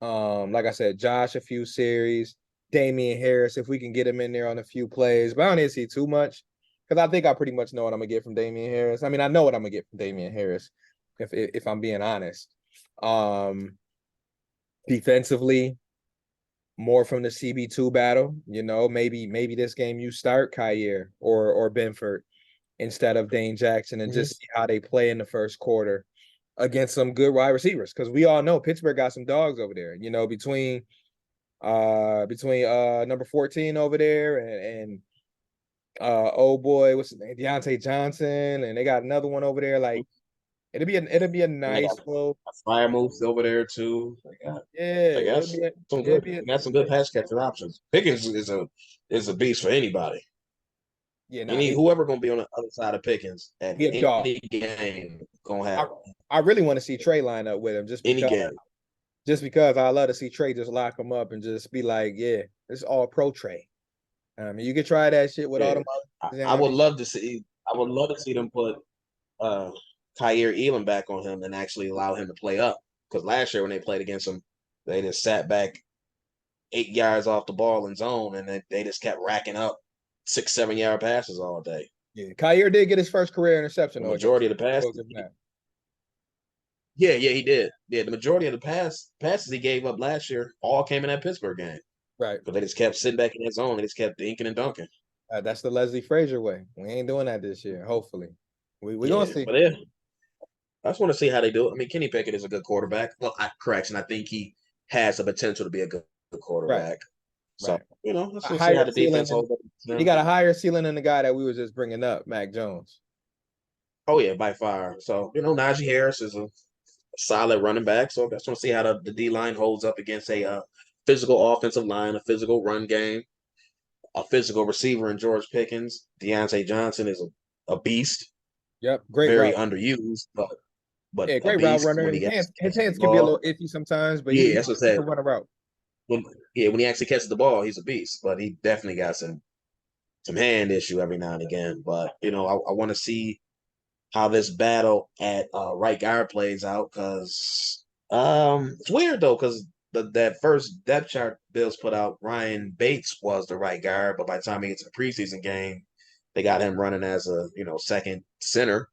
Speaker 1: Like I said, Josh, a few series, Damian Harris, if we can get him in there on a few plays, but I don't need to see too much because I think I pretty much know what I'm gonna get from Damian Harris. I mean, I know what I'm gonna get from Damian Harris, if I'm being honest. Um, Defensively, more from the CB2 battle. Maybe this game you start Kyer or Benford instead of Dane Jackson and
Speaker 2: mhm.
Speaker 1: just see how they play in the first quarter against some good wide receivers. Because we all know Pittsburgh got some dogs over there, between number 14 over there and oh boy, what's his name? Deontay Johnson, and they got another one over there. Like it'll be a
Speaker 2: And they got
Speaker 1: nice little
Speaker 2: fire moves over there too.
Speaker 1: yeah,
Speaker 2: They got some good. They got some good pass catching options. Pickens is a beast for anybody.
Speaker 1: yeah, nah,
Speaker 2: Any whoever gonna be on the other side of Pickens at
Speaker 1: he a dog.
Speaker 2: any game gonna
Speaker 1: I,
Speaker 2: have
Speaker 1: I really want to see Trey line up with him
Speaker 2: any game.
Speaker 1: just because I love to see Trey just lock him up and just be like, yeah, it's all pro Trey. I mean, you can try that shit with all
Speaker 2: Yeah,
Speaker 1: them others,
Speaker 2: I
Speaker 1: I
Speaker 2: would
Speaker 1: mean,
Speaker 2: love to see. I would love to see them put uh Kyer Elam back on him and actually allow him to play up. Because last year when they played against him, they just sat back 8 yards off the ball in zone, and they just kept racking up 6, 7 yard passes all day.
Speaker 1: yeah. Kyer did get his first career interception
Speaker 2: The
Speaker 1: though against
Speaker 2: majority of
Speaker 1: him.
Speaker 2: the
Speaker 1: I
Speaker 2: passes,
Speaker 1: will give him that.
Speaker 2: yeah, he did. Yeah, the majority of the passes he gave up last year all came in that Pittsburgh game.
Speaker 1: Right.
Speaker 2: But they just kept sitting back in that zone. They just kept dinking and dunking.
Speaker 1: That's the Leslie Frazier way. We ain't doing that this year. Hopefully, we gonna
Speaker 2: Yeah,
Speaker 1: see.
Speaker 2: but yeah. I just want to see how they do it. I mean, Kenny Pickett is a good quarterback. Well, correction, I think he has the potential to be a good
Speaker 1: Right,
Speaker 2: quarterback. So,
Speaker 1: right.
Speaker 2: let's
Speaker 1: A
Speaker 2: just see
Speaker 1: higher
Speaker 2: how the
Speaker 1: ceiling
Speaker 2: defense
Speaker 1: than
Speaker 2: holds up.
Speaker 1: he got a higher ceiling than the guy that we were just bringing up, Mac Jones.
Speaker 2: Oh yeah, by far. So, Najee Harris is a solid running back. So I just want to see how the D line holds up against a physical offensive line, a physical run game, a physical receiver in George Pickens. Deontay Johnson is a beast,
Speaker 1: Yep, great
Speaker 2: very
Speaker 1: route.
Speaker 2: underused, but
Speaker 1: Yeah,
Speaker 2: a
Speaker 1: great route
Speaker 2: beast
Speaker 1: runner.
Speaker 2: when
Speaker 1: His
Speaker 2: he
Speaker 1: hands, his
Speaker 2: catches the
Speaker 1: hands can be a
Speaker 2: ball.
Speaker 1: little iffy sometimes, but
Speaker 2: Yeah, that's what I
Speaker 1: he
Speaker 2: said.
Speaker 1: can run a route.
Speaker 2: When he actually catches the ball, he's a beast. But he definitely got some hand issue every now and again. But I want to see how this battle at right guard plays out because it's weird though because that first depth chart Bills put out, Ryan Bates was the right guard, but by the time he gets to the preseason game, they got him running as a second center,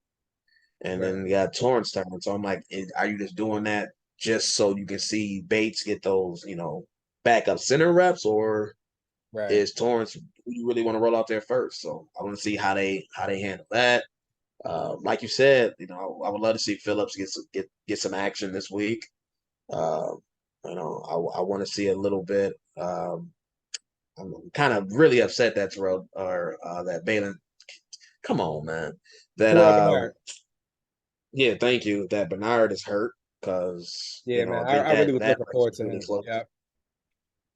Speaker 2: and
Speaker 1: Right,
Speaker 2: then you got Torrance turning. So I'm like, are you just doing that just so you can see Bates get those backup center reps, or
Speaker 1: right.
Speaker 2: is Torrance who you really want to roll out there first? So I want to see how they handle that. Like you said, I would love to see Phillips get some action this week. Uh, I want to see a little bit. I'm kind of really upset that Terrell or that Balin. Come on, man. That
Speaker 1: Terrell Bernard.
Speaker 2: yeah, thank you. That Bernard is hurt because
Speaker 1: Yeah,
Speaker 2: I
Speaker 1: man.
Speaker 2: think
Speaker 1: I really was
Speaker 2: that
Speaker 1: looking
Speaker 2: race
Speaker 1: forward
Speaker 2: was
Speaker 1: to
Speaker 2: really
Speaker 1: him.
Speaker 2: close.
Speaker 1: Yeah.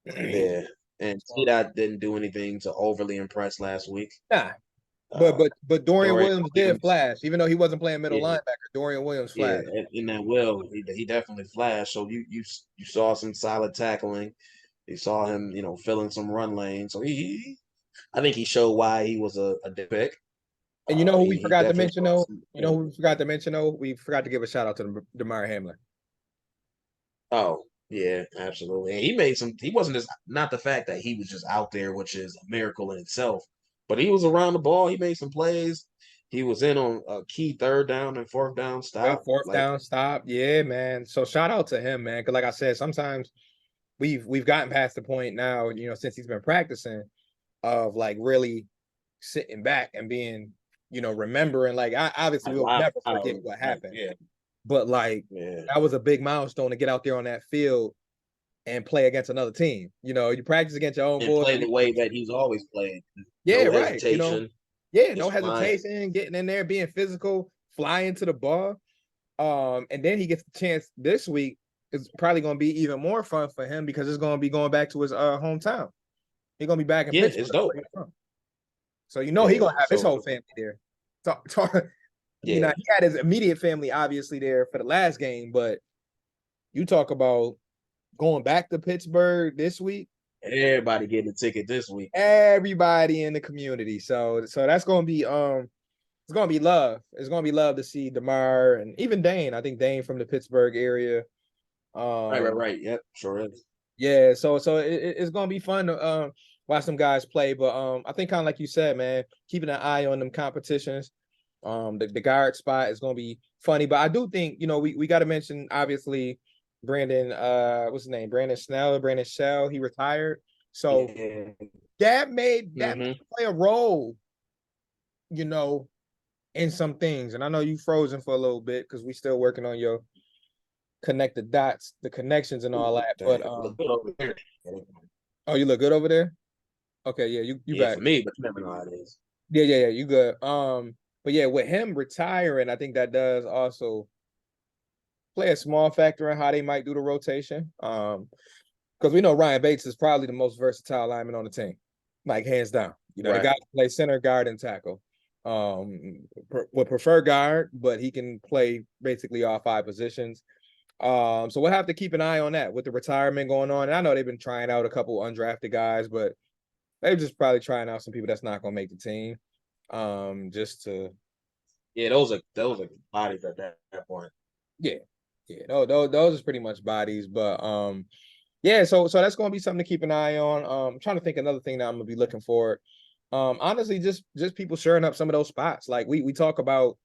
Speaker 2: Yeah, and T-Dot didn't do anything to overly impress last week.
Speaker 1: Nah, but
Speaker 2: Uh,
Speaker 1: but Dorian
Speaker 2: Dorian
Speaker 1: Williams did
Speaker 2: Williams,
Speaker 1: flash, even though he wasn't playing middle
Speaker 2: yeah,
Speaker 1: linebacker. Dorian Williams
Speaker 2: yeah,
Speaker 1: flashed.
Speaker 2: in that will, he definitely flashed. So you saw some solid tackling. You saw him, filling some run lanes. So I think he showed why he was a pick.
Speaker 1: And you know who we
Speaker 2: He
Speaker 1: forgot to
Speaker 2: definitely
Speaker 1: mention
Speaker 2: showed
Speaker 1: though?
Speaker 2: some.
Speaker 1: You know who we forgot to mention though? We forgot to give a shout out to Demar Hamlin.
Speaker 2: Oh yeah, absolutely. And he made some. He wasn't just not the fact that he was just out there, which is a miracle in itself, but he was around the ball. He made some plays. He was in on a key third down and fourth down
Speaker 1: Yeah,
Speaker 2: stop.
Speaker 1: fourth
Speaker 2: Like
Speaker 1: down stop. Yeah, man. So shout out to him, man. Because like I said, sometimes we've gotten past the point now, since he's been practicing, of like really sitting back and being, remembering. Like obviously we'll
Speaker 2: wow,
Speaker 1: never forget what
Speaker 2: like
Speaker 1: happened,
Speaker 2: yeah,
Speaker 1: but like
Speaker 2: yeah,
Speaker 1: that was a big milestone to get out there on that field and play against another team. You practice against your own
Speaker 2: and
Speaker 1: boys.
Speaker 2: play the way that he's always played.
Speaker 1: Yeah,
Speaker 2: No
Speaker 1: right.
Speaker 2: hesitation,
Speaker 1: Yeah, no
Speaker 2: just flying.
Speaker 1: hesitation, getting in there, being physical, flying to the ball. And then he gets the chance this week. It's probably going to be even more fun for him because it's going to be going back to his hometown. He's going to be back in
Speaker 2: Yeah,
Speaker 1: Pittsburgh
Speaker 2: it's dope.
Speaker 1: where he's from. So he's
Speaker 2: Yeah,
Speaker 1: going to have his
Speaker 2: so
Speaker 1: whole family there. So,
Speaker 2: yeah,
Speaker 1: he had his immediate family obviously there for the last game, but you talk about going back to Pittsburgh this week.
Speaker 2: everybody getting a ticket this week.
Speaker 1: Everybody in the community. So that's going to be it's gonna be love. It's gonna be love to see DeMar and even Dane. I think Dane from the Pittsburgh area.
Speaker 2: Right. Yep, sure is.
Speaker 1: Yeah. So it's gonna be fun to watch some guys play. But I think kind of like you said, man, keeping an eye on them competitions. The guard spot is gonna be funny. But I do think we got to mention obviously Brandon. What's his name? Brandon Shell. He retired. So
Speaker 2: Yeah.
Speaker 1: that may
Speaker 2: Mm-hmm.
Speaker 1: play a role. You know, in some things. And I know you frozen for a little bit because we still working on your connect the dots, the connections and all that. But
Speaker 2: Dang, look good over there.
Speaker 1: oh, you look good over there. Okay, yeah, you
Speaker 2: Yeah,
Speaker 1: back.
Speaker 2: for me, but you never know how it is.
Speaker 1: Yeah, you good. But yeah, with him retiring, I think that does also play a small factor in how they might do the rotation. Because we know Ryan Bates is probably the most versatile lineman on the team, like hands down. The
Speaker 2: Right.
Speaker 1: guy can play center, guard, and tackle. Would prefer guard, but he can play basically all five positions. So we'll have to keep an eye on that with the retirement going on. And I know they've been trying out a couple undrafted guys, but they're just probably trying out some people that's not going to make the team. Just to
Speaker 2: Yeah, those are bodies at that point.
Speaker 1: yeah, those is pretty much bodies, but yeah. So that's going to be something to keep an eye on. I'm trying to think another thing that I'm gonna be looking for. Honestly, just people sharing up some of those spots. Like we talk about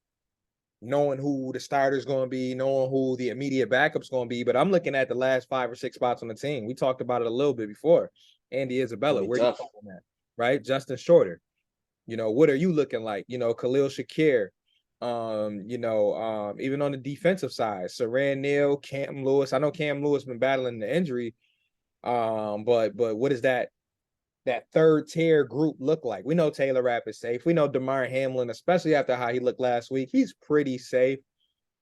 Speaker 1: knowing who the starter's going to be, knowing who the immediate backup's going to be. But I'm looking at the last 5 or 6 spots on the team. We talked about it a little bit before. Andy
Speaker 2: Gonna
Speaker 1: Isabella,
Speaker 2: be
Speaker 1: where you
Speaker 2: tough.
Speaker 1: talking at? Right? Justin Shorter. What are you looking like? Khalil Shakir. Even on the defensive side, Saran Neal, Cam Lewis. I know Cam Lewis been battling the injury. But what does that third tier group look like? We know Taylor Rapp is safe. We know DeMar Hamlin, especially after how he looked last week, he's pretty safe.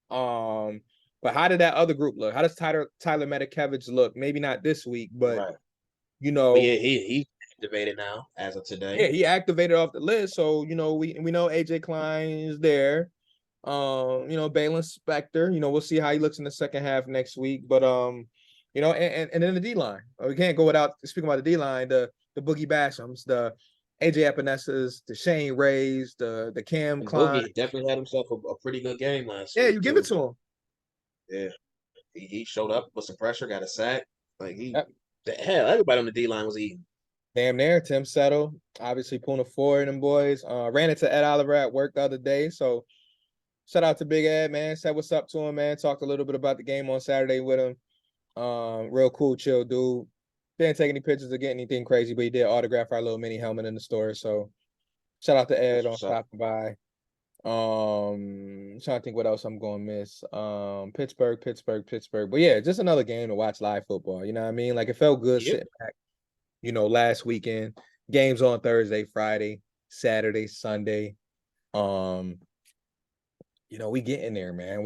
Speaker 1: But how did that other group look? How does Tyler Matakevich look? Maybe not this week, but
Speaker 2: Right.
Speaker 1: you
Speaker 2: But
Speaker 1: know,
Speaker 2: yeah, he's activated now as of
Speaker 1: yeah,
Speaker 2: today.
Speaker 1: he activated off the list. So, we know AJ Klein is there. Balin Spector, we'll see how he looks in the second half next week. But and then the D line. We can't go without speaking about the D line, the Boogie Bashams, the AJ Epinesas, the Shane Rays, the Cam
Speaker 2: And
Speaker 1: Klein.
Speaker 2: Boogie definitely had himself a pretty good game last
Speaker 1: Yeah,
Speaker 2: week
Speaker 1: you give it
Speaker 2: too.
Speaker 1: to him.
Speaker 2: Yeah, he showed up with some pressure, got a sack. Like
Speaker 1: Yep.
Speaker 2: hell, everybody on the D line was eating.
Speaker 1: Damn near. Tim Settle, obviously Puna Ford and them boys. Ran into Ed Oliver at work the other day. So shout out to Big Ed, man. Said what's up to him, man. Talked a little bit about the game on Saturday with him. Real cool, chill dude. Didn't take any pictures or get anything crazy, but he did autograph our little mini helmet in the store. So shout out to Ed
Speaker 2: That's
Speaker 1: on
Speaker 2: what's up.
Speaker 1: stopping by. Trying to think what else I'm gonna miss. Pittsburgh. But yeah, just another game to watch live football. You know what I mean? Like it felt good
Speaker 2: Yep.
Speaker 1: sitting back, last weekend. Games on Thursday, Friday, Saturday, Sunday. Um, we get in there, man.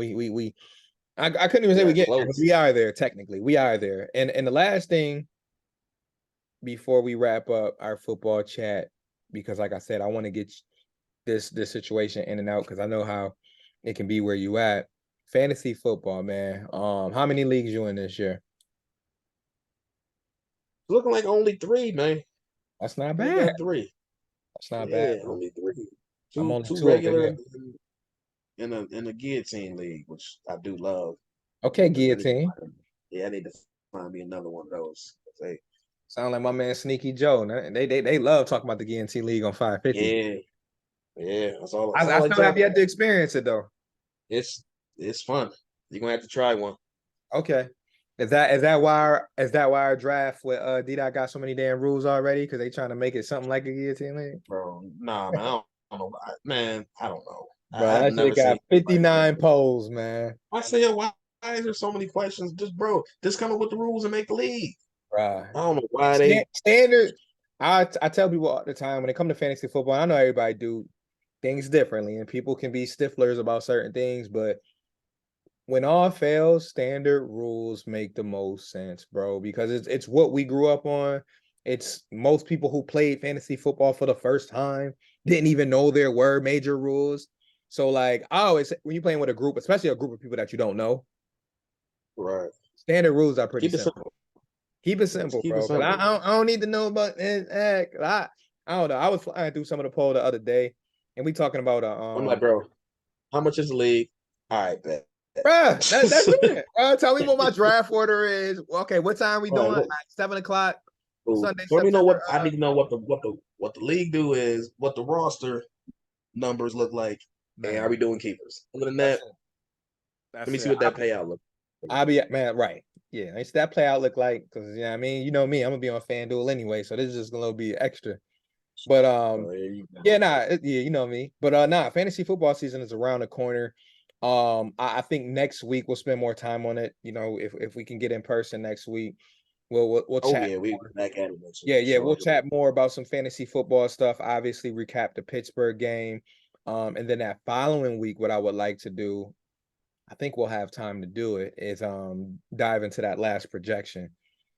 Speaker 1: I couldn't even say we
Speaker 2: Yeah,
Speaker 1: get there, but
Speaker 2: close.
Speaker 1: we are there technically. We are there. And the last thing before we wrap up our football chat, because like I said, I want to get this situation in and out because I know how it can be where you at. Fantasy football, man. How many leagues you in this year?
Speaker 2: Looking like only three, man.
Speaker 1: That's not
Speaker 2: We
Speaker 1: bad.
Speaker 2: got three.
Speaker 1: That's not bad,
Speaker 2: Yeah,
Speaker 1: bro.
Speaker 2: only three.
Speaker 1: I'm
Speaker 2: Two
Speaker 1: only
Speaker 2: two
Speaker 1: two over
Speaker 2: regular
Speaker 1: here.
Speaker 2: and in a guillotine league, which I do love.
Speaker 1: Okay,
Speaker 2: I need to
Speaker 1: guillotine.
Speaker 2: I need to find me another one of those. Say,
Speaker 1: Sound like my man Sneaky Joe. They love talking about the guillotine league on 550.
Speaker 2: yeah, yeah. That's
Speaker 1: I
Speaker 2: all I
Speaker 1: still have
Speaker 2: jump.
Speaker 1: yet to experience it though.
Speaker 2: It's it's fun. You're gonna have to try one.
Speaker 1: Okay. Is that why our draft with D-Dot got so many damn rules already? Because they trying to make it something like a guillotine league?
Speaker 2: Bro, nah, man, I don't know. Man, I don't know.
Speaker 1: Bro,
Speaker 2: I've
Speaker 1: that shit
Speaker 2: never seen
Speaker 1: got
Speaker 2: anybody do
Speaker 1: 59
Speaker 2: it.
Speaker 1: polls, man.
Speaker 2: I say, why is there so many questions? Just come up with the rules and make the league.
Speaker 1: Right.
Speaker 2: I don't know why they.
Speaker 1: Standard. I tell people all the time when it comes to fantasy football, I know everybody do things differently, and people can be stiflers about certain things, but when all fails, standard rules make the most sense, bro, because it's what we grew up on. It's most people who played fantasy football for the first time didn't even know there were major rules. So like I always when you're playing with a group, especially a group of people that you don't know,
Speaker 2: Right.
Speaker 1: standard rules are pretty
Speaker 2: Keep it
Speaker 1: simple.
Speaker 2: simple.
Speaker 1: Keep it
Speaker 2: Just
Speaker 1: simple,
Speaker 2: keep it
Speaker 1: bro. Because
Speaker 2: simple.
Speaker 1: I don't need to know about it. I don't know. I was flying through some of the poll the other day, and we talking about
Speaker 2: I'm like, bro, how much is the league? All right, bet.
Speaker 1: bruh, that's it. Tell me what my draft order is. Okay, what time we
Speaker 2: All
Speaker 1: doing?
Speaker 2: right,
Speaker 1: Like
Speaker 2: look.
Speaker 1: 7 o'clock,
Speaker 2: So
Speaker 1: Sunday,
Speaker 2: let me know
Speaker 1: September.
Speaker 2: what I need to know what the league do is what the roster numbers look like, and are
Speaker 1: Man,
Speaker 2: we doing keepers? Other than
Speaker 1: that's
Speaker 2: that,
Speaker 1: it.
Speaker 2: let me
Speaker 1: That's
Speaker 2: see
Speaker 1: it.
Speaker 2: what that payout looks
Speaker 1: I'll be man, right. Yeah, it's that play out look like because I mean, you know me, I'm gonna be on FanDuel anyway, so this is just gonna be extra. But
Speaker 2: like. There you
Speaker 1: yeah,
Speaker 2: go.
Speaker 1: nah, yeah, you know me. But fantasy football season is around the corner. I think next week we'll spend more time on it. If we can get in person next week, we'll
Speaker 2: Oh
Speaker 1: chat.
Speaker 2: yeah, we back at it next week
Speaker 1: Yeah,
Speaker 2: for
Speaker 1: yeah, we'll
Speaker 2: sure.
Speaker 1: chat more about some fantasy football stuff. Obviously, recap the Pittsburgh game. And then that following week, what I would like to do, I think we'll have time to do it, is dive into that last projection.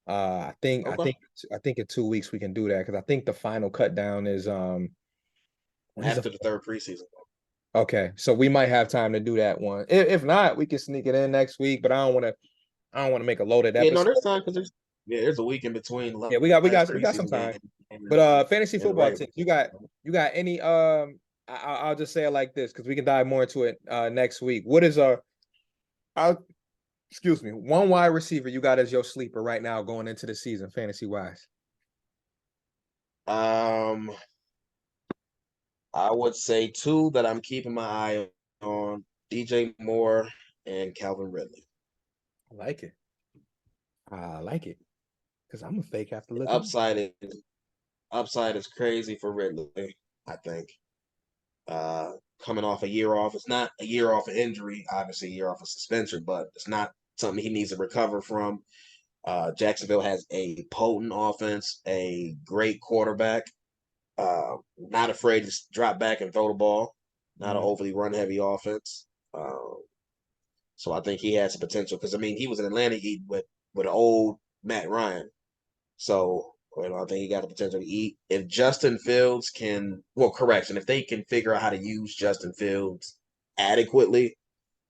Speaker 1: I think I
Speaker 2: Okay.
Speaker 1: think I think in 2 weeks we can do that because I think the final cut down is when is the
Speaker 2: After the third preseason.
Speaker 1: okay. So we might have time to do that one. If not, we can sneak it in next week. But I don't want to make a loaded
Speaker 2: Yeah, no,
Speaker 1: episode.
Speaker 2: there's time because there's a week in between
Speaker 1: Yeah, we got we
Speaker 2: last
Speaker 1: got we got some
Speaker 2: preseason
Speaker 1: time.
Speaker 2: game
Speaker 1: But fantasy
Speaker 2: and the
Speaker 1: football
Speaker 2: regular
Speaker 1: teams, you got
Speaker 2: season.
Speaker 1: you got any I'll just say it like this because we can dive more into it next week. What is uh excuse me, one wide receiver you got as your sleeper right now going into the season, fantasy wise?
Speaker 2: Um, I would say two that I'm keeping my eye on: DJ Moore and Calvin Ridley.
Speaker 1: I like it. I like it. Because I'm a fake have to look at
Speaker 2: Upside is crazy for Ridley, I think. coming off a year off. It's not a year off of injury, obviously a year off of suspension, but it's not something he needs to recover from. Jacksonville has a potent offense, a great quarterback, not afraid to drop back and throw the ball, not an overly run heavy offense. So I think he has the potential because I mean he was in Atlanta eating with old Matt Ryan. So I think he got the potential to eat. If Justin Fields can, well, correction, if they can figure out how to use Justin Fields adequately,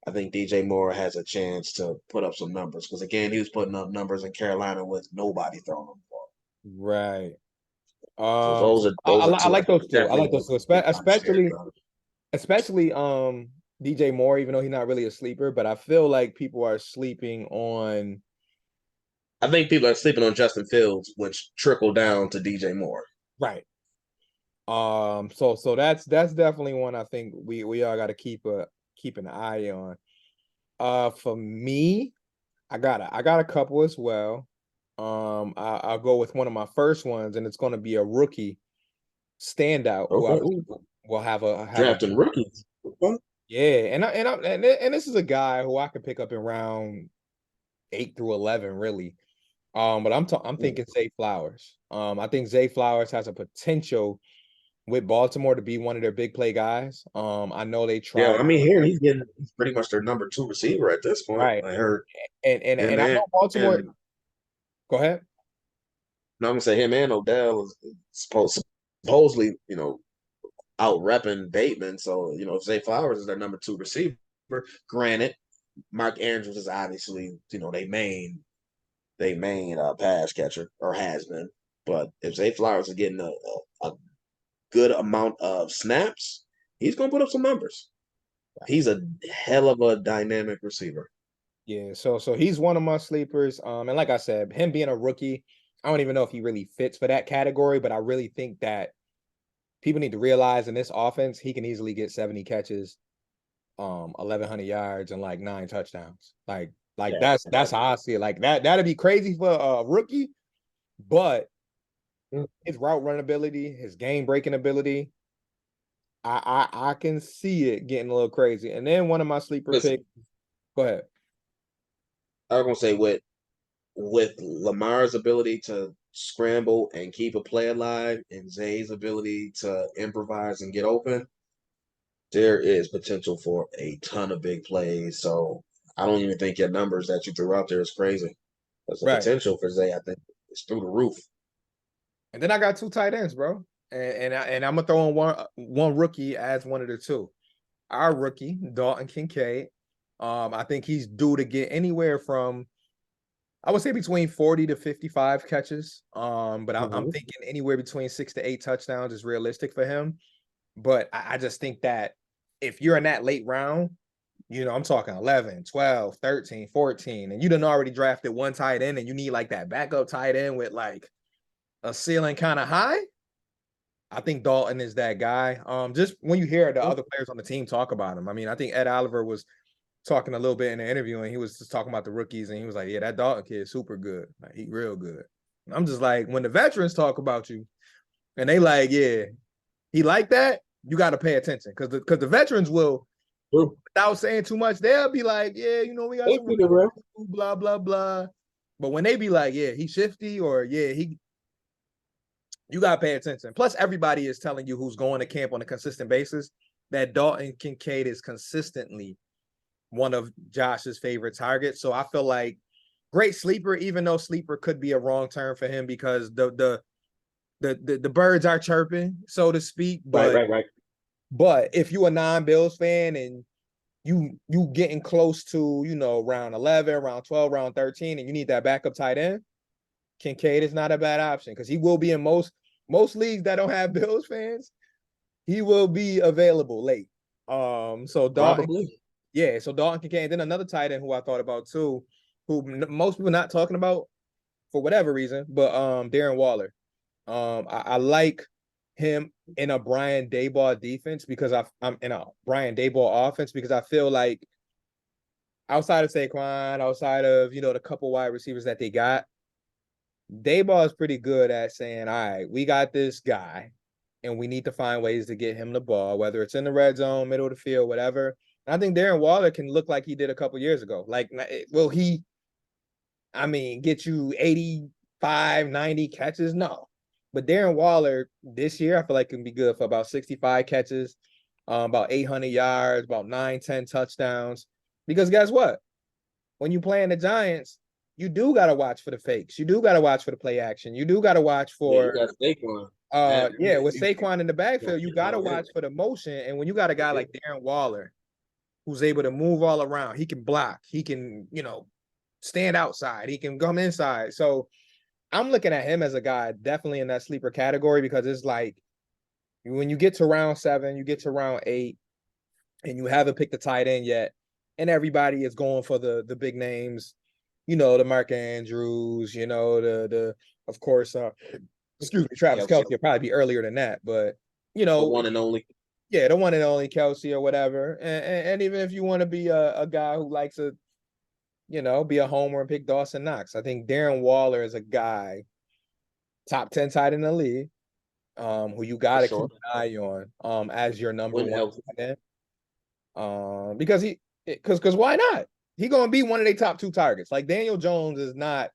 Speaker 2: I think DJ Moore has a chance to put up some numbers. Because again, he was putting up numbers in Carolina with nobody throwing him the ball.
Speaker 1: Right.
Speaker 2: So
Speaker 1: I,
Speaker 2: those are
Speaker 1: I
Speaker 2: two I
Speaker 1: like
Speaker 2: think
Speaker 1: those
Speaker 2: are
Speaker 1: two. I
Speaker 2: definitely
Speaker 1: like
Speaker 2: going
Speaker 1: those two,
Speaker 2: to I'm scared about.
Speaker 1: especially DJ Moore, even though he's not really a sleeper, but I feel like people are sleeping on.
Speaker 2: I think people are sleeping on Justin Fields, which trickle down to DJ Moore.
Speaker 1: Right. So that's definitely one I think we all got to keep an eye on. For me, I got a couple as well. I'll go with one of my first ones, and it's going to be a rookie standout who I
Speaker 2: Okay.
Speaker 1: will have a
Speaker 2: Drafting rookies. Okay.
Speaker 1: yeah, and this is a guy who I could pick up in round 8 through 11, really. But I'm thinking Zay Flowers. I think Zay Flowers has a potential with Baltimore to be one of their big play guys. I know they
Speaker 2: Yeah,
Speaker 1: tried
Speaker 2: I mean, here he's pretty much their number 2 receiver at this point.
Speaker 1: right,
Speaker 2: I heard him
Speaker 1: and I know Baltimore.
Speaker 2: and
Speaker 1: Go ahead.
Speaker 2: no, I'm gonna say him and Odell is supposedly, out repping Bateman. So, if Zay Flowers is their number 2 receiver, granted, Mark Andrews is obviously, they main pass catcher or has been. But if Zay Flowers is getting a good amount of snaps, he's gonna put up some numbers. He's a hell of a dynamic receiver.
Speaker 1: Yeah, so he's one of my sleepers. And like I said, him being a rookie, I don't even know if he really fits for that category, but I really think that people need to realize in this offense, he can easily get 70 catches, 1,100 yards, and like 9 touchdowns. Like
Speaker 2: Yeah.
Speaker 1: that's how I see it. Like that'd be crazy for a rookie, but his route run ability, his game breaking ability, I can see it getting a little crazy. And then one of my sleeper picks. Go ahead.
Speaker 2: I was gonna say with Lamar's ability to scramble and keep a play alive and Zay's ability to improvise and get open, there is potential for a ton of big plays. So I don't even think your numbers that you threw out there is crazy. Because the
Speaker 1: Right.
Speaker 2: potential for Zay, I think, is through the roof.
Speaker 1: And then I got 2 tight ends, bro. And I'm gonna throw in one rookie as one of the two. Our rookie, Dalton Kincaid. I think he's due to get anywhere from, I would say, between 40 to 55 catches. But I'm thinking anywhere between 6 to 8 touchdowns is realistic for him. But I just think that if you're in that late round, I'm talking 11, 12, 13, 14, and you done already drafted one tight end and you need like that backup tight end with like a ceiling kind of high, I think Dalton is that guy. Just when you hear the other players on the team talk about him, I mean, I think Ed Oliver was talking a little bit in the interview, and he was just talking about the rookies, and he was like, "Yeah, that Dalton kid is super good. Like, he real good." And I'm just like, when the veterans talk about you, and they like, "Yeah, he like that," you got to pay attention because the veterans will, without saying too much, they'll be like, "Yeah, we got some blah blah blah," but when they be like, "Yeah, he's shifty," or "Yeah, you got to pay attention. Plus, everybody is telling you who's going to camp on a consistent basis that Dalton Kincaid is consistently one of Josh's favorite targets. So I feel like great sleeper, even though sleeper could be a wrong term for him because the birds are chirping, so to speak.
Speaker 2: Right.
Speaker 1: But if you a non-Bills fan and you getting close to, round 11, round 12, round 13, and you need that backup tight end, Kincaid is not a bad option because he will be in most leagues that don't have Bills fans. He will be available late. So Dalton,
Speaker 2: Probably.
Speaker 1: yeah. So Dalton Kincaid. And then another tight end who I thought about too, who most people not talking about for whatever reason, but Darren Waller. I like him in a Brian Daboll defense because I'm in a Brian Daboll offense because I feel like outside of Saquon, outside of the couple wide receivers that they got, Dayball is pretty good at saying, all right, we got this guy. and we need to find ways to get him the ball, whether it's in the red zone, middle of the field, whatever. And I think Darren Waller can look like he did a couple years ago. Like, will he, I mean, get you 85, 90 catches? No. But Darren Waller this year, I feel like can be good for about 65 catches, about 800 yards, about 9, 10 touchdowns. Because guess what? When you play in the Giants, you do got to watch for the fakes. You do got to watch for the play action. You do got to watch
Speaker 2: Yeah, you
Speaker 1: for
Speaker 2: got Saquon.
Speaker 1: yeah, with Saquon in the
Speaker 2: You gotta
Speaker 1: backfield, you
Speaker 2: get
Speaker 1: got to
Speaker 2: all in.
Speaker 1: watch for the motion. And when you got a guy like Darren Waller who's able to move all around, he can block, he can, stand outside, he can come inside. So I'm looking at him as a guy definitely in that sleeper category because it's like when you get to round 7, you get to round 8, and you haven't picked the tight end yet, and everybody is going for the big names, the Mark Andrews, the of course, excuse me, Travis
Speaker 2: Kelsey,
Speaker 1: Kelce will probably be earlier than that, but
Speaker 2: the one and only.
Speaker 1: yeah, the one and only Kelsey or whatever. And even if you want to be a guy who likes to, be a homer and pick Dawson Knox, I think Darren Waller is a guy, top 10 tight in the league, who you got
Speaker 2: For
Speaker 1: to keep
Speaker 2: sure.
Speaker 1: an eye on, as your number
Speaker 2: When
Speaker 1: one
Speaker 2: healthy.
Speaker 1: tight end. Because because why not? He gonna be one of their top 2 targets. Like Daniel Jones is not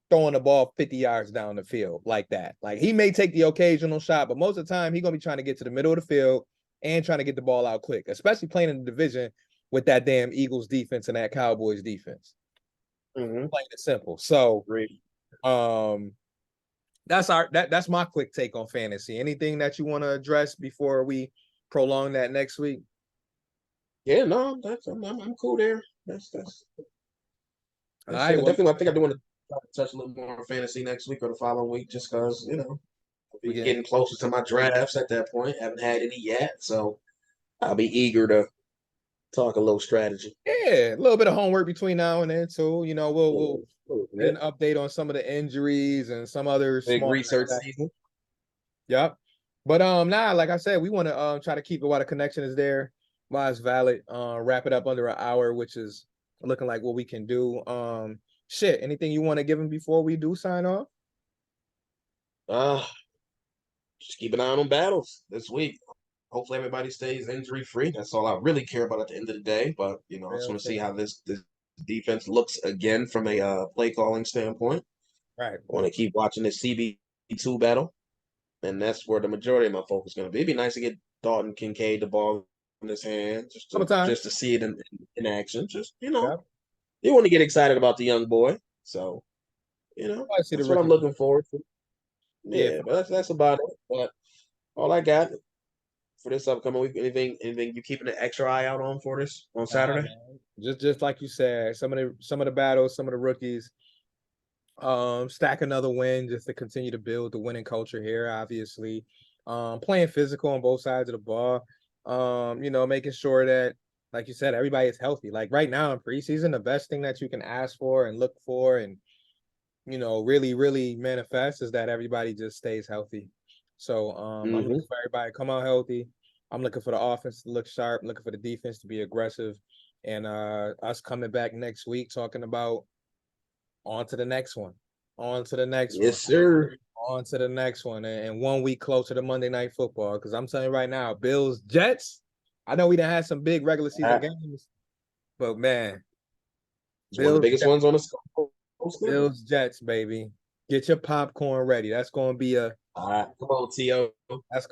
Speaker 1: throwing the ball 50 yards down the field like that. Like he may take the occasional shot, but most of the time he's gonna be trying to get to the middle of the field and trying to get the ball out quick, especially playing in the division with that damn Eagles defense and that Cowboys defense.
Speaker 2: Mm-hmm.
Speaker 1: Plain and simple. So
Speaker 2: Great.
Speaker 1: um that's my quick take on fantasy. Anything that you want to address before we prolong that next week?
Speaker 2: Yeah, no, I'm cool there. That's
Speaker 1: All
Speaker 2: that's
Speaker 1: right,
Speaker 2: it.
Speaker 1: well,
Speaker 2: Definitely, I think I do want to try to touch a little more on fantasy next week or the following week, just because I'll
Speaker 1: we
Speaker 2: be
Speaker 1: get
Speaker 2: getting closer to my drafts at that point. Haven't had any yet, so I'll be eager to talk a little strategy.
Speaker 1: yeah, a little bit of homework between now and then too. We'll get an
Speaker 2: Bit.
Speaker 1: update on some of the injuries and some other
Speaker 2: Big
Speaker 1: small
Speaker 2: research
Speaker 1: transactions.
Speaker 2: season.
Speaker 1: Yep. But like I said, we want to try to keep it while the connection is there, while it's valid. Wrap it up under an hour, which is looking like what we can do. Shit. Anything you want to give them before we do sign off?
Speaker 2: Uh, just keep an eye on battles this week. Hopefully, everybody stays injury free. That's all I really care about at the end of the day. But I just
Speaker 1: Real
Speaker 2: want to see
Speaker 1: shit.
Speaker 2: how this defense looks again from a play calling standpoint.
Speaker 1: Right.
Speaker 2: I want to keep watching this CB2 battle, and that's where the majority of my focus is going to be. It'd be nice to get Dalton Kincaid the ball in his hand, just
Speaker 1: Couple
Speaker 2: to
Speaker 1: times.
Speaker 2: just to see it in action. Just
Speaker 1: Yep.
Speaker 2: you want to get excited about the young boy. So
Speaker 1: I see the
Speaker 2: that's what I'm
Speaker 1: rookie.
Speaker 2: looking forward to.
Speaker 1: Yeah.
Speaker 2: Yeah, but that's about it. But all I got for this upcoming week. Anything you keeping an extra eye out on for this on
Speaker 1: Nah,
Speaker 2: Saturday?
Speaker 1: man. Just like you said, some of the battles, some of the rookies. Stack another win just to continue to build the winning culture here, obviously. Playing physical on both sides of the ball. Making sure that, like you said, everybody is healthy. Like right now in preseason, the best thing that you can ask for and look for and really, really manifest is that everybody just stays healthy. So I'm
Speaker 2: Mm-hmm.
Speaker 1: looking for everybody to come out healthy. I'm looking for the offense to look sharp, I'm looking for the defense to be aggressive. And us coming back next week talking about on to the next one, on to the next one,
Speaker 2: Yes, sir.
Speaker 1: on to the next one, and 1 week closer to Monday Night Football. Because I'm telling you right now, Bills Jets. I know we done had some big regular season games, but man,
Speaker 2: It's one of the
Speaker 1: Bills
Speaker 2: biggest ones on the schedule.
Speaker 1: Bills Jets, baby. Get your popcorn ready. That's gonna be a
Speaker 2: All right, come on, To.
Speaker 1: that's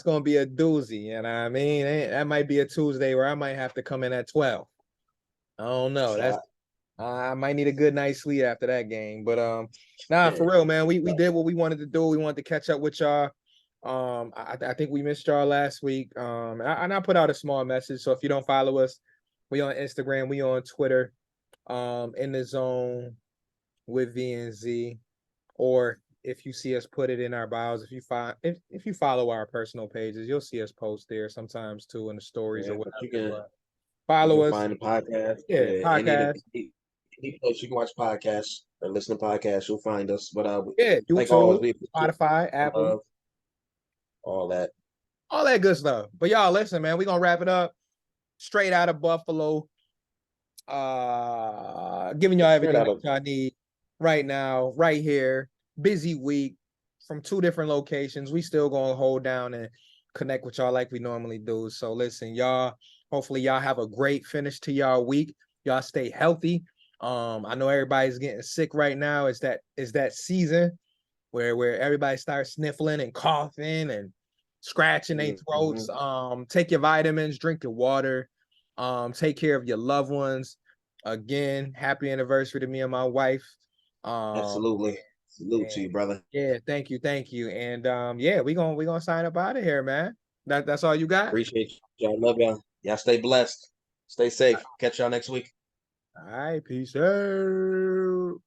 Speaker 1: gonna be a doozy. You know what I mean? That might be a Tuesday where I might have to come in at 12. I don't know. That's
Speaker 2: Shot.
Speaker 1: I might need a good night's sleep after that game. But nah,
Speaker 2: Yeah.
Speaker 1: for real, man. We did what we wanted to do. We wanted to catch up with y'all. I think we missed y'all last week. And I put out a small message. So if you don't follow us, we on Instagram, we on Twitter, in the zone with V and Z. Or if you see us put it in our bios, if you follow our personal pages, you'll see us post there sometimes too in the stories or
Speaker 2: Yeah, but
Speaker 1: whatever.
Speaker 2: you can
Speaker 1: But
Speaker 2: you
Speaker 1: follow
Speaker 2: can
Speaker 1: us.
Speaker 2: find the podcast.
Speaker 1: Yeah,
Speaker 2: Yeah,
Speaker 1: podcast.
Speaker 2: any place you can watch podcasts or listen to podcasts, you'll find us. But
Speaker 1: Yeah,
Speaker 2: like always,
Speaker 1: YouTube,
Speaker 2: we appreciate
Speaker 1: Spotify, Apple,
Speaker 2: love, all that.
Speaker 1: all that good stuff. But y'all listen, man, we're gonna wrap it up straight out of Buffalo. Giving y'all
Speaker 2: Straight
Speaker 1: everything
Speaker 2: out
Speaker 1: that
Speaker 2: of
Speaker 1: y'all need right now, right here. Busy week. from 2 different locations. We still gonna hold down and connect with y'all like we normally do. So listen, y'all, hopefully y'all have a great finish to y'all week. Y'all stay healthy. I know everybody's getting sick right now. It's that season where everybody starts sniffling and coughing and scratching their throats. Take your vitamins, drink your water, take care of your loved ones. Again, happy anniversary to me and my wife.
Speaker 2: Absolutely. Salute to
Speaker 1: And
Speaker 2: you, brother.
Speaker 1: yeah, thank you. And yeah, we gonna sign up out of here, man. That's all you got?
Speaker 2: Appreciate y'all. Love y'all. Y'all stay blessed. Stay safe. Catch y'all next week.
Speaker 1: All right, peace out.